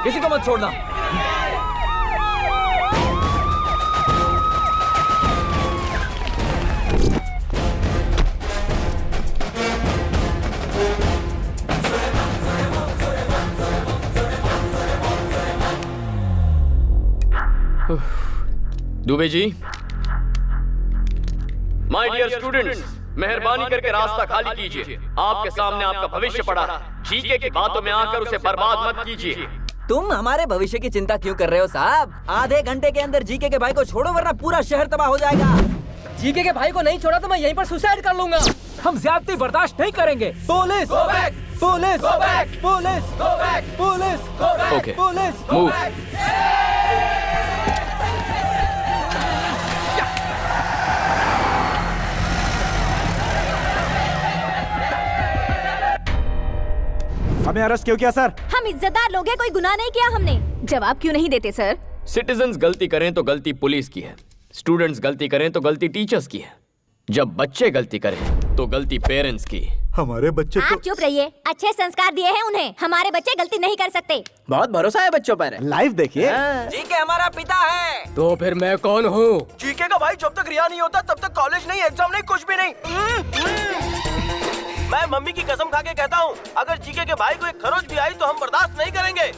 किसी को मत छोड़ना। Dubey ji, my dear students, मेहरबानी करके रास्ता खाली कीजिए। आपके सामने आपका भविष्य पड़ा है। जीके की बातों में आकर उसे बर्बाद मत कीजिए। तुम हमारे भविष्य की चिंता क्यों कर रहे हो साहब? आधे घंटे के अंदर जीके के भाई को छोड़ो वरना पूरा शहर तबाह हो जाएगा। जीके के भाई को नहीं छोड़ा तो मैं यहीं पर सुसाइड कर लूंगा। हम ज्यादती बर्दाश्त नहीं करेंगे। Police police police police okay, police move. हमें अरेस्ट क्यों किया सर? हम इज्जतदार लोग हैं, कोई गुनाह नहीं किया हमने। जवाब क्यों नहीं देते सर? सिटीजन्स गलती करें तो गलती पुलिस की है, स्टूडेंट्स गलती करें तो गलती टीचर्स की है, जब बच्चे गलती करें तो गलती पेरेंट्स की। हमारे बच्चे आप चुप रहिए। अच्छे संस्कार दिए हैं उन्हें। हमारे बच्चे गलती नहीं कर सकते। बहुत भरोसा है बच्चों पर। लाइव देखिए। जीके हमारा पिता है। तो फिर मैं कौन हूँ? जीके का भाई जब तक रिहा नहीं होता तब तक कॉलेज नहीं, एग्जाम नहीं, कुछ भी नहीं। मैं मम्मी की कसम खा के कहता हूँ, अगर जीके के भाई को एक खरोच भी आई तो हम बर्दाश्त नहीं करेंगे।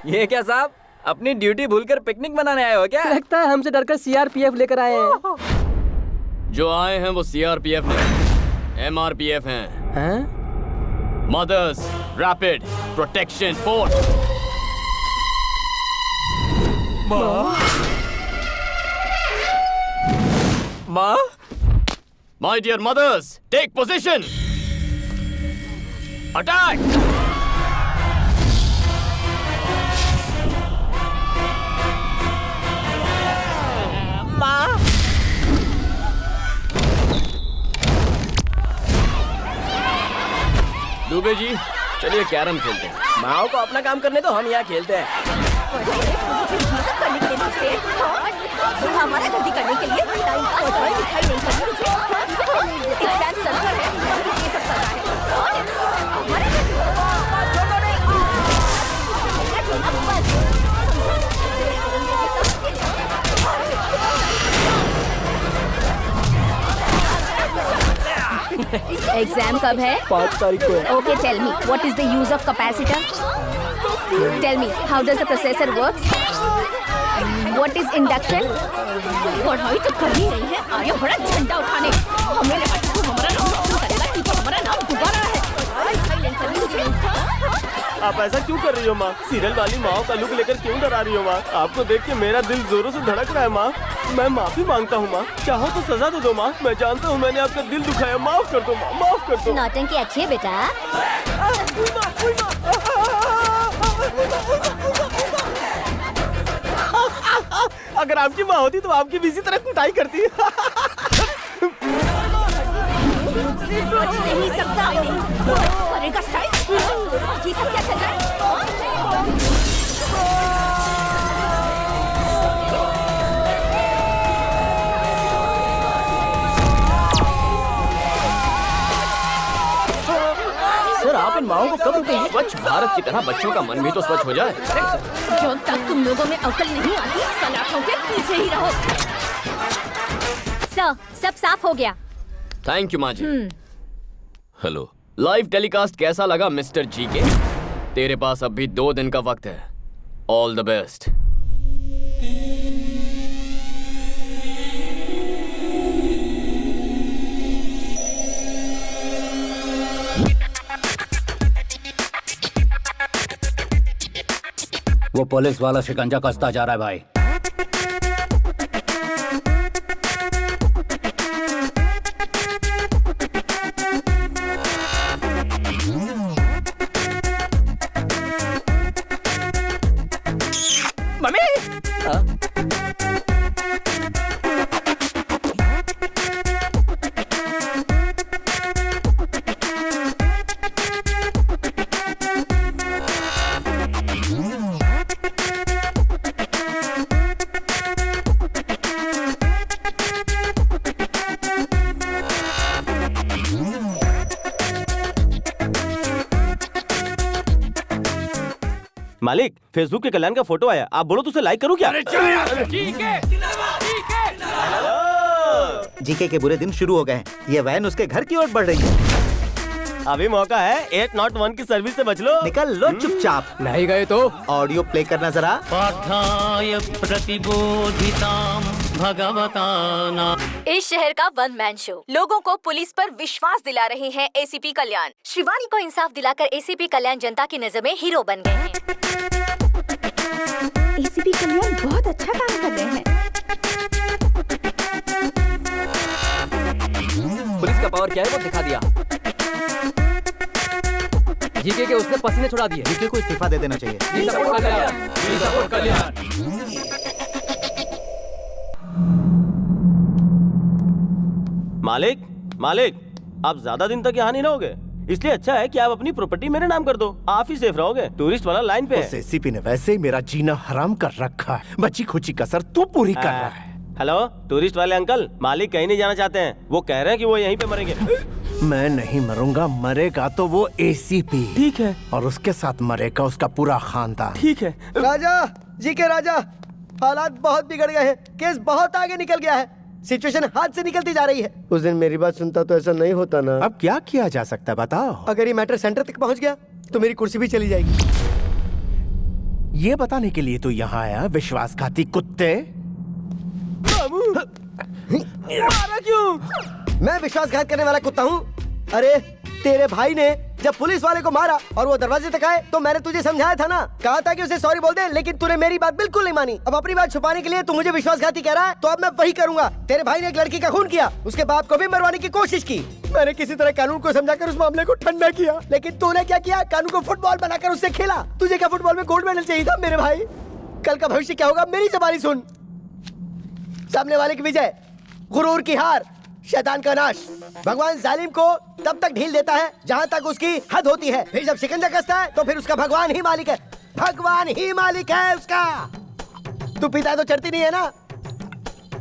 ये क्या साहब, अपनी ड्यूटी भूलकर पिकनिक मनाने आए हो क्या? लगता है हमसे डरकर सीआरपीएफ लेकर आए हैं। जो आए हैं वो सीआरपीएफ नहीं, एमआरपीएफ हैं। Mothers rapid protection force. माँ? My dear mothers, take position. Attack. माँ? दुबे जी, चलिए कैरम खेलते हैं। माओ को अपना काम करने दो, हम यहाँ खेलते हैं। हमारा गलती करने के लिए टाइम पास करने दिखाई नहीं पड़ती मुझे। एग्जाम सेंटर है, ये सब पता है। एग्जाम कब है? 5 तारीख को है। Okay, tell me what is the use of capacitor? Tell me how does the processor work? What is induction? पढ़ाई तो करनी नहीं है, आया बड़ा झंडा उठाने। हमें लगा कि तू हमारा नाम रोशन करेगा, तू तो हमारा नाम दोबारा है। आप ऐसा क्यों कर रही हो माँ? सीरियल वाली माँ का लुक लेकर क्यों डरा रही हो माँ? आपको देख के मेरा दिल जोरों से धड़क रहा है माँ। मैं माफी मांगता हूँ माँ, चाहो तो सजा दे दो माँ। मैं जानता हूँ मैंने आपका दिल दुखाया, माफ कर दो माँ, माफ कर दो। नौटंकी अच्छी है बेटा। अगर आपकी माँ होती तो आपकी भी इसी तरह कुटाई करती। बच नहीं सकता। करेगा स्टाइल। ये सब क्या चल रहा है? सर, आप इन माओं को कब रुकेंगे? स्वच्छ भारत की तरह बच्चों का मन भी तो स्वच्छ हो जाए। जब तक तुम लोगों में अकल नहीं आती, सलाखों के पीछे ही रहो। सर, सब साफ हो गया। थैंक यू माँ जी। हेलो, लाइव टेलीकास्ट कैसा लगा मिस्टर जी के? तेरे पास अब भी 2 दिन का वक्त है। All the best. वो पुलिस वाला शिकंजा कसता जा रहा है भाई। मालिक फेसबुक के कल्याण का फोटो आया, आप बोलो तो उसे लाइक करूं क्या? जीके के बुरे दिन शुरू हो गए हैं। ये वैन उसके घर की ओर बढ़ रही है। अभी मौका है, 801 की सर्विस से बच लो। निकल लो चुपचाप। नहीं गए तो ऑडियो प्ले करना जरा। पाठाय प्रतिबोधितां भगवता ना। इस शहर का वन मैन शो लोगों को पुलिस पर विश्वास दिला रहे हैं एसीपी कल्याण। शिवानी को इंसाफ दिलाकर एसीपी कल्याण जनता की नजर में हीरो बन गए हैं। एसीपी कल्याण बहुत अच्छा काम कर रहे हैं। पुलिस का पावर क्या है वो दिखा दिया। जीके के उसने पसीने छुड़ा दिए। जीके को इस्तीफा दे देना चाहिए। मालिक मालिक, आप ज्यादा दिन तक यहाँ नहीं रहोगे, इसलिए अच्छा है कि आप अपनी प्रॉपर्टी मेरे नाम कर दो। आप ही सेफ रहोगे। टूरिस्ट वाला लाइन पे है। एसीपी ने वैसे ही मेरा जीना हराम कर रखा है। बची खुची कसर तू पूरी कर रहा है। हेलो टूरिस्ट वाले अंकल, मालिक कहीं नहीं जाना चाहते हैं। वो कह रहे हैं कि वो यहीं पे मरेंगे। मैं नहीं मरूंगा, मरेगा तो वो एसीपी। ठीक है। और उसके साथ मरेगा उसका पूरा खानदान। ठीक है। राजा जी के राजा, हालात बहुत बिगड़ गए हैं। केस बहुत आगे निकल गया है। सिचुएशन हाथ से निकलती जा रही है। उस दिन मेरी बात सुनता तो ऐसा नहीं होता ना। अब क्या किया जा सकता है बताओ? अगर ये मैटर सेंटर तक पहुंच गया तो मेरी कुर्सी भी चली जाएगी। ये बताने के लिए तो यहाँ आया विश्वासघाती कुत्ते। मारा क्यों? मैं विश्वासघात करने वाला कुत्ता हूँ? अरे तेरे भाई ने जब पुलिस वाले को मारा और वो दरवाजे तक आए तो मैंने तुझे समझाया था ना, कहा था कि उसे सॉरी बोल दे, लेकिन तूने मेरी बात बिल्कुल नहीं मानी। अब अपनी बात छुपाने के लिए तू मुझे विश्वासघाती कह रहा है, तो अब मैं वही करूंगा। तेरे भाई ने एक लड़की का खून किया, उसके बाप को भी मरवाने की कोशिश की। मैंने किसी तरह कानून को समझाकर उस मामले को ठंडा किया, लेकिन तूने क्या किया? कानून को फुटबॉल बनाकर उससे खेला। तुझे क्या फुटबॉल में गोल्ड मेडल चाहिए था मेरे भाई? कल का भविष्य क्या होगा मेरी ज़बानी सुन। सामने वाले की विजय, गुरूर की हार, शैतान का नाश। भगवान जालिम को तब तक ढील देता है जहाँ तक उसकी हद होती है। फिर जब शिकंजा कसता है तो फिर उसका भगवान ही मालिक है। भगवान ही मालिक है उसका। तू पिता तो चढ़ती नहीं है ना?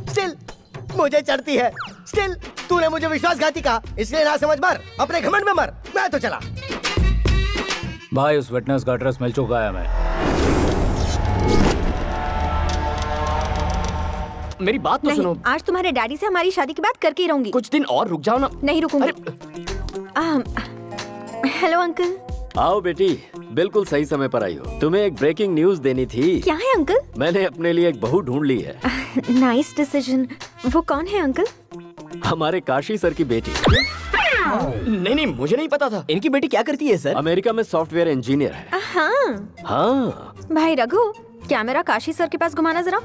स्टिल मुझे चढ़ती है। स्टिल तूने मुझे विश्वासघाती कहा, इसलिए ना समझ मर, अपने घमंड में मर। मैं तो चला। भाई उस विटनेस का एड्रेस मिल चुका है हमें। मेरी बात तो सुनो। आज तुम्हारे डैडी से हमारी शादी की बात करके ही रहूंगी। कुछ दिन और रुक जाओ ना। नहीं रुकूंगी। Hello uncle. आओ बेटी, बिल्कुल सही समय पर आई हो। तुम्हें एक ब्रेकिंग न्यूज देनी थी। क्या है अंकल? मैंने अपने लिए एक बहू ढूंढ ली है। Nice decision. वो कौन है अंकल? हमारे काशी सर की बेटी। नहीं, मुझे नहीं पता था। इनकी बेटी क्या करती है सर? अमेरिका में सॉफ्टवेयर इंजीनियर है। हाँ भाई रघु, कैमरा काशी सर के पास घुमाना जरा।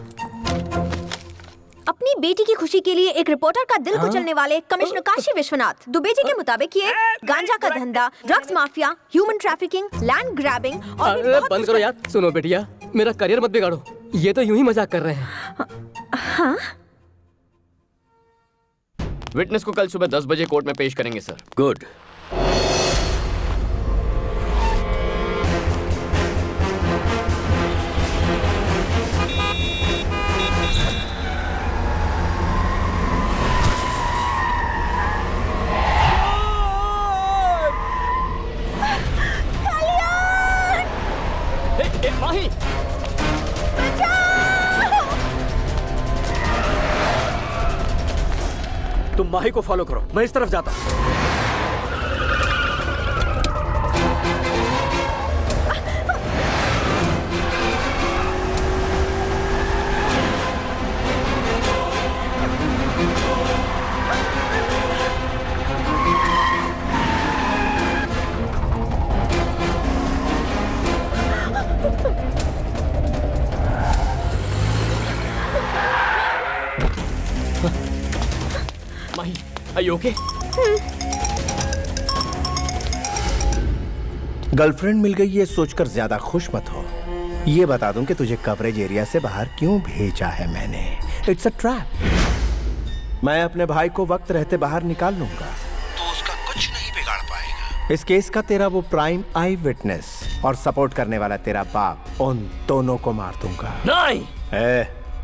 अपनी बेटी की खुशी के लिए एक रिपोर्टर का दिल कुचलने वाले कमिश्नर काशी विश्वनाथ दुबे जी के मुताबिक ये गांजा का धंधा, drugs mafia, human trafficking, land grabbing और भी बहुत बंद करो यार। सुनो बेटिया, मेरा करियर मत बिगाड़ो। ये तो यूं ही मजाक कर रहे हैं। हाँ? विटनेस को कल सुबह 10 बजे कोर्ट में पेश करेंगे सर। गुड। माही, तुम माही को फॉलो करो, मैं इस तरफ जाता हूँ। माही, are you okay? गर्लफ्रेंड मिल गई ये सोचकर ज्यादा खुश मत हो। ये बता दूं कि तुझे कवरेज एरिया से बाहर क्यों भेजा है मैंने। It's a trap. मैं अपने भाई को वक्त रहते बाहर निकाल लूंगा तो उसका कुछ नहीं बिगाड़ पाएगा। इस केस का तेरा वो प्राइम आई विटनेस और सपोर्ट करने वाला तेरा बाप, उन दोनों को मार दूंगा। नहीं।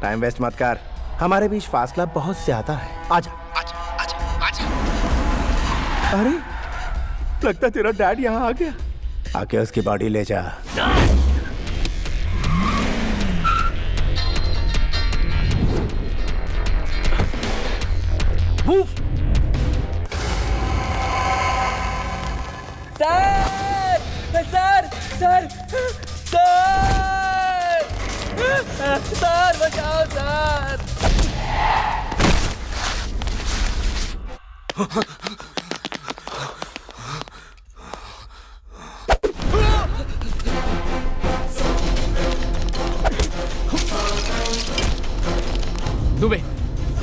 टाइम वेस्ट मत कर, हमारे बीच फासला बहुत ज्यादा है। आजा आजा आजा आजा। अरे लगता तेरा डैड यहाँ आ गया। आके उसकी बॉडी ले जा। Move. Sir sir sir sir sir बचाओ सर। दुबे,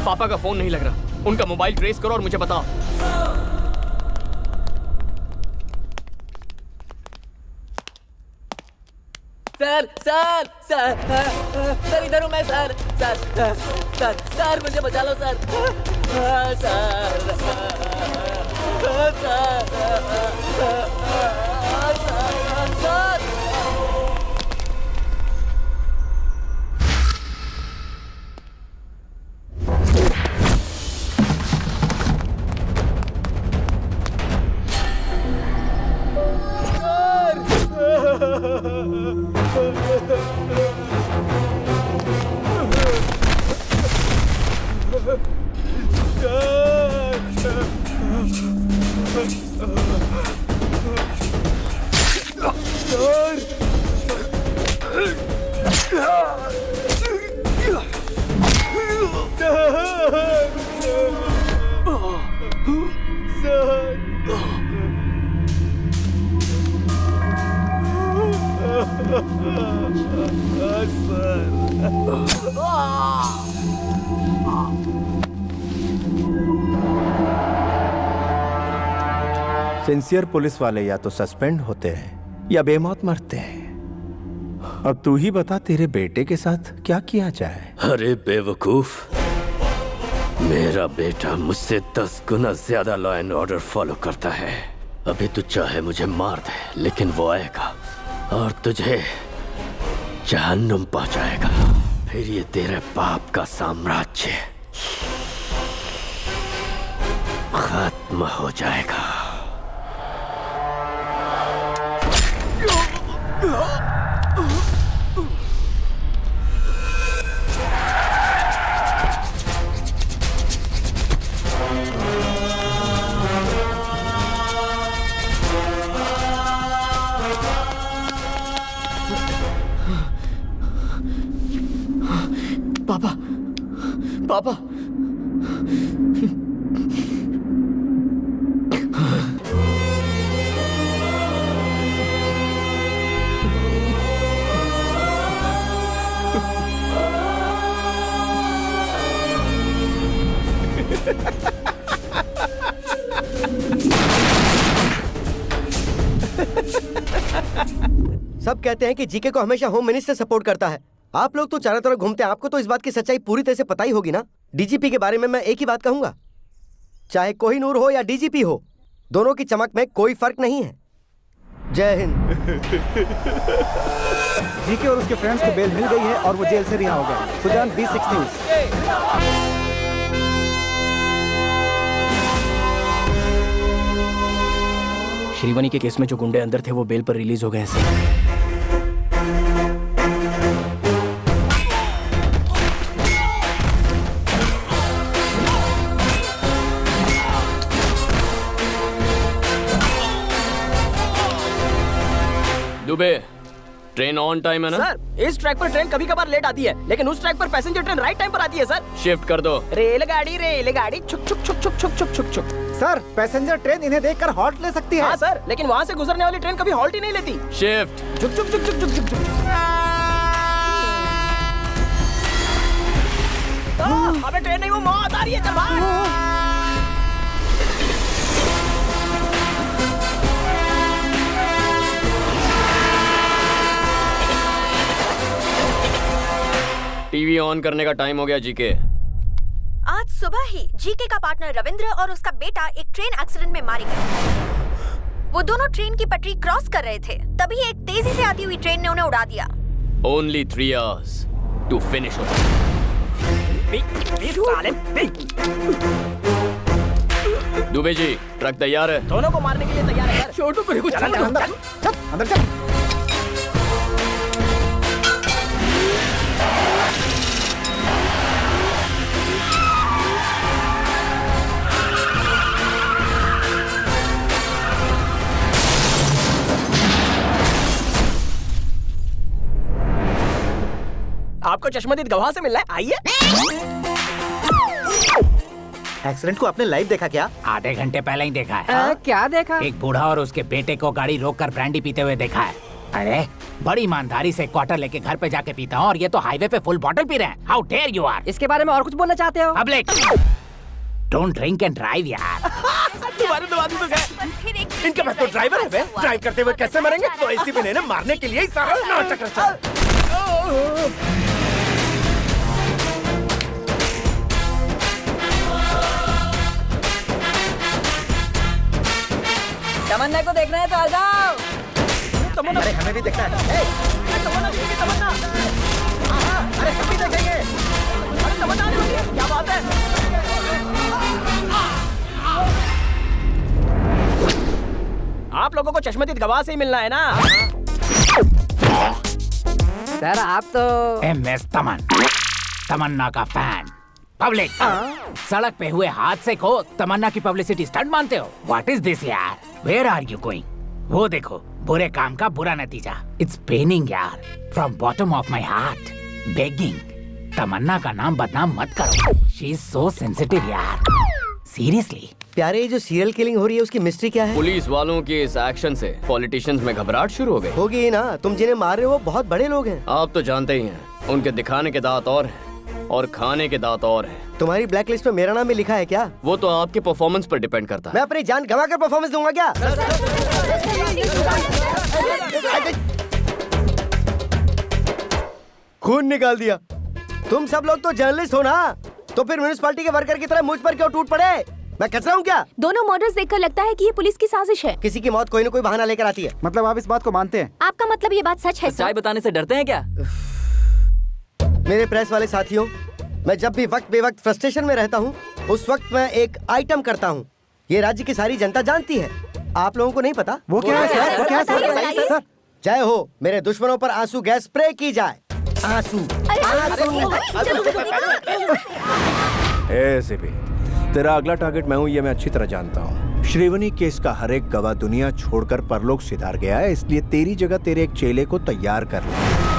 पापा का फोन नहीं लग रहा। उनका मोबाइल ट्रेस करो और मुझे बताओ। सर सर सर सर इधर हूँ मैं सर सर सर सर मुझे बचा लो सर सर। सिंसियर पुलिस वाले या तो सस्पेंड होते हैं या बेमौत मरते हैं। अब तू ही बता तेरे बेटे के साथ क्या किया जाए। अरे बेवकूफ, मेरा बेटा मुझसे 10 गुना ज्यादा लॉ एंड ऑर्डर फॉलो करता है। अभी तू चाहे मुझे मार दे, लेकिन वो आएगा और तुझे जहन्नुम पहुंचाएगा। फिर ये तेरे बाप का साम्राज्य खत्म हो जाएगा। पापा, पापा, सब कहते हैं कि जीके को हमेशा होम मिनिस्टर सपोर्ट करता है। आप लोग तो चारों तरफ घूमते हैं, आपको तो इस बात की सच्चाई पूरी तरह से पता ही होगी ना। डीजीपी के बारे में मैं एक ही बात कहूंगा, चाहे कोहिनूर हो या डीजीपी हो, दोनों की चमक में कोई फर्क नहीं है। जय हिंद। जीके और उसके फ्रेंड्स को बेल मिल गई है और वो जेल से रिहा हो गए। Sujan, B6 news. श्रीवानी के केस में जो गुंडे अंदर थे वो बेल पर रिलीज हो गए हैं sir. Dubey, train on time है ना? सर, इस ट्रैक पर ट्रेन कभी कभार लेट आती है, लेकिन उस ट्रैक पर पैसेंजर ट्रेन राइट टाइम पर आती है सर। शिफ्ट कर दो। रेलगाड़ी छुक छुक छुक छुक छुक छुक छुक छुक। सर, पैसेंजर ट्रेन इन्हें देखकर हॉल्ट ले सकती है। हाँ सर, लेकिन वहाँ से गुजरने वाली ट्रेन कभी हॉल्ट ही नहीं लेती। शिफ्ट। छुक छुक छुक छुक छुक छुक। अबे ट्रेन नहीं, वो मौत आ रही है, चल भाग। टीवी ऑन करने का टाइम हो गया जीके। आज सुबह ही जीके का पार्टनर रविंद्र और उसका बेटा एक ट्रेन एक्सीडेंट में मारे गए। वो दोनों ट्रेन की पटरी क्रॉस कर रहे थे, तभी एक तेजी से आती हुई ट्रेन ने उन्हें उड़ा दिया। Only 3 hours to finish it. Dubey ji, truck तैयार है। दोनों को मारने के लिए तैयार है सर। छोटू को चल अंदर चल। आपको चश्मदीद गवाह से मिलना है, आइए। एक्सीडेंट को आपने लाइव देखा क्या? आधे घंटे पहले ही देखा है। क्या देखा? एक बूढ़ा और उसके बेटे को गाड़ी रोककर ब्रांडी पीते हुए देखा है। अरे बड़ी ईमानदारी से क्वार्टर लेके घर पे जाके पीता हूँ और ये तो हाईवे पे फुल बॉटल पी रहे हैं। How dare you are. इसके बारे में और कुछ बोलना चाहते हो? Public don't drink and drive यार। तुम्हारे दो आदमी तो गए। इनके पास तो ड्राइवर है बे। ड्राइव करते हुए कैसे मरेंगे? वो इसी में लेने मारने के लिए ही सारा नाटक रचा है। तमन्ना को देखना है तो आ जाओ। अरे हमें भी देखना है। तमन्ना, अरे हम भी देखेंगे। अरे तमन्ना आने वाली है, क्या बात है? आप लोगों को चश्मदीद गवाह से ही मिलना है ना? सर आप तो MS तमन्ना का फैन। पब्लिक सड़क पे हुए हादसे को तमन्ना की पब्लिसिटी स्टंट मानते हो? व्हाट इज दिस यार? Where are you going? वो देखो, बुरे काम का बुरा नतीजा। इट्स पेनिंग यार, from bottom of my heart begging. Tamanna का नाम बदनाम मत करो। शी इज सो सेंसिटिव यार, सीरियसली। प्यारे, ये जो सीरियल किलिंग हो रही है उसकी मिस्ट्री क्या है? पुलिस वालों के इस एक्शन से पॉलिटिशियंस में घबराहट शुरू हो गई। होगी ही ना, तुम जिन्हें मार रहे हो वो बहुत बड़े लोग हैं। आप तो जानते ही हैं, उनके दिखाने के दांत और हैं और खाने के दांत और हैं। तुम्हारी ब्लैक लिस्ट में मेरा नाम भी लिखा है क्या? वो तो आपके परफॉर्मेंस पर डिपेंड करता है। मैं अपनी जान गंवा कर परफॉर्मेंस दूंगा क्या? खून निकाल दिया। तुम सब लोग तो जर्नलिस्ट हो ना, तो फिर म्युनिसिपैलिटी के वर्कर की तरह मुझ पर क्यों टूट पड़े? मैं कचरा हूँ क्या? दोनों मर्डर्स देखकर लगता है कि ये पुलिस की साजिश है। किसी की मौत कोई न कोई बहाना लेकर आती है। मतलब आप इस बात को मानते हैं? आपका मतलब ये बात सच है? सच्चाई बताने से डरते हैं क्या? मेरे प्रेस वाले साथियों, मैं जब भी वक्त बेवक्त फ्रस्ट्रेशन में रहता हूँ, उस वक्त मैं एक आइटम करता हूँ। ये राज्य की सारी जनता जानती है, आप लोगों को नहीं पता। वो क्या है सर? वो क्या है सर? जय हो, मेरे दुश्मनों पर आंसू गैस स्प्रे की जाए। आंसू। एसीपी, तेरा अगला टारगेट मैं हूँ, ये मैं अच्छी तरह जानता हूँ। श्रीवनी केस का हर एक गवाह दुनिया छोड़कर परलोक सिधार गया है, इसलिए तेरी जगह तेरे एक चेले को तैयार कर ले।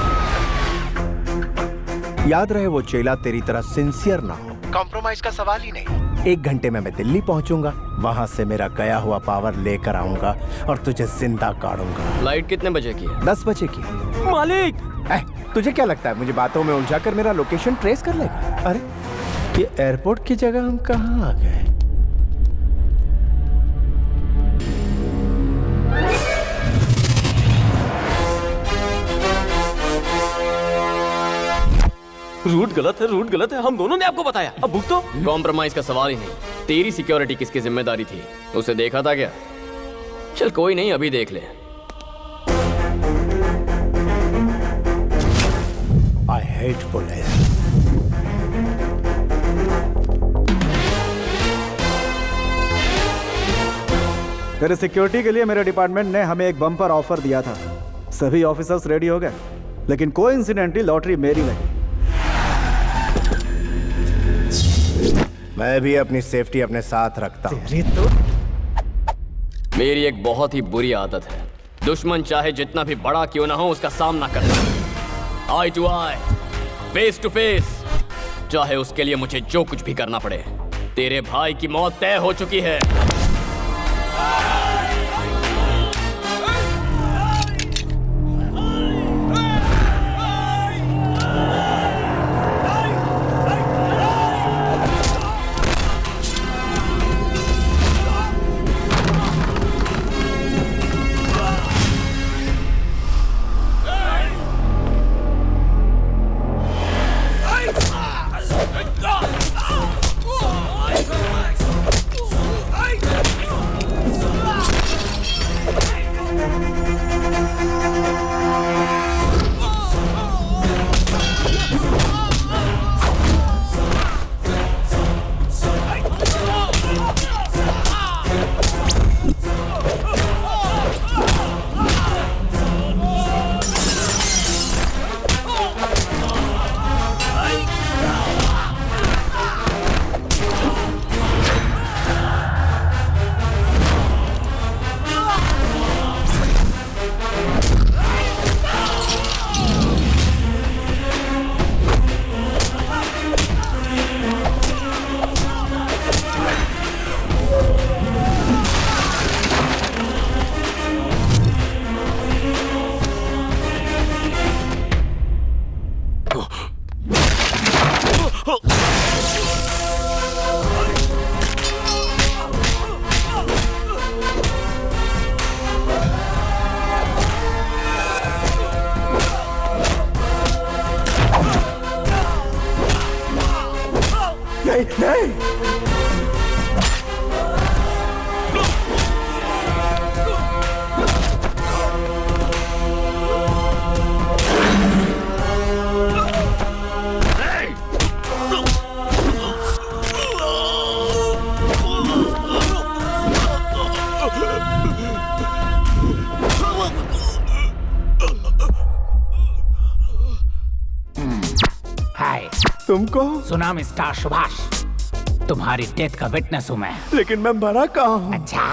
याद रहे, वो चेला तेरी तरह सिंसियर ना हो। कॉम्प्रोमाइज का सवाल ही नहीं। 1 घंटे में मैं दिल्ली पहुंचूंगा, वहां से मेरा गया हुआ पावर लेकर आऊंगा और तुझे जिंदा काटूंगा। फ्लाइट कितने बजे की है? 10 बजे की। मालिक, तुझे क्या लगता है मुझे बातों में उलझाकर मेरा लोकेशन ट्रेस कर लेगा? अरे ये एयरपोर्ट की जगह हम कहाँ आ गए? रूट गलत है, हम दोनों ने आपको बताया। अब भुगतो। तो कॉम्प्रोमाइज का सवाल ही नहीं। तेरी सिक्योरिटी किसकी जिम्मेदारी थी? उसे देखा था क्या? चल कोई नहीं, अभी देख ले। I hate police. तेरे सिक्योरिटी के लिए मेरे डिपार्टमेंट ने हमें एक बम्पर ऑफर दिया था। सभी ऑफिसर्स रेडी हो गए, लेकिन कोइंसिडेंटली लॉटरी मेरी लगी। मैं भी अपनी सेफ्टी अपने साथ रखता हूँ। मेरी एक बहुत ही बुरी आदत है, दुश्मन चाहे जितना भी बड़ा क्यों ना हो उसका सामना करना। Eye to eye, face to face, चाहे उसके लिए मुझे जो कुछ भी करना पड़े। तेरे भाई की मौत तय हो चुकी है। नहीं नहीं। हाय, तुमको सुना मिस्टर सुभाष, तुम्हारी डेथ का विटनेस हूँ मैं। लेकिन मैं मरा कहाँ हूँ? अच्छा,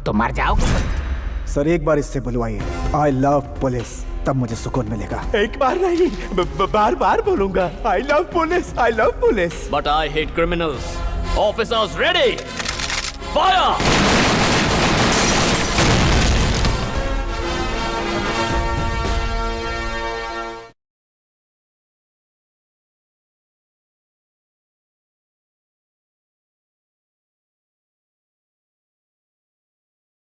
तो मर जाओगे। सर एक बार इससे बुलवाइए, आई लव पुलिस, तब मुझे सुकून मिलेगा। एक बार नहीं, बार बार बोलूंगा, I love police, I love police. But I hate criminals. Officers ready. Fire!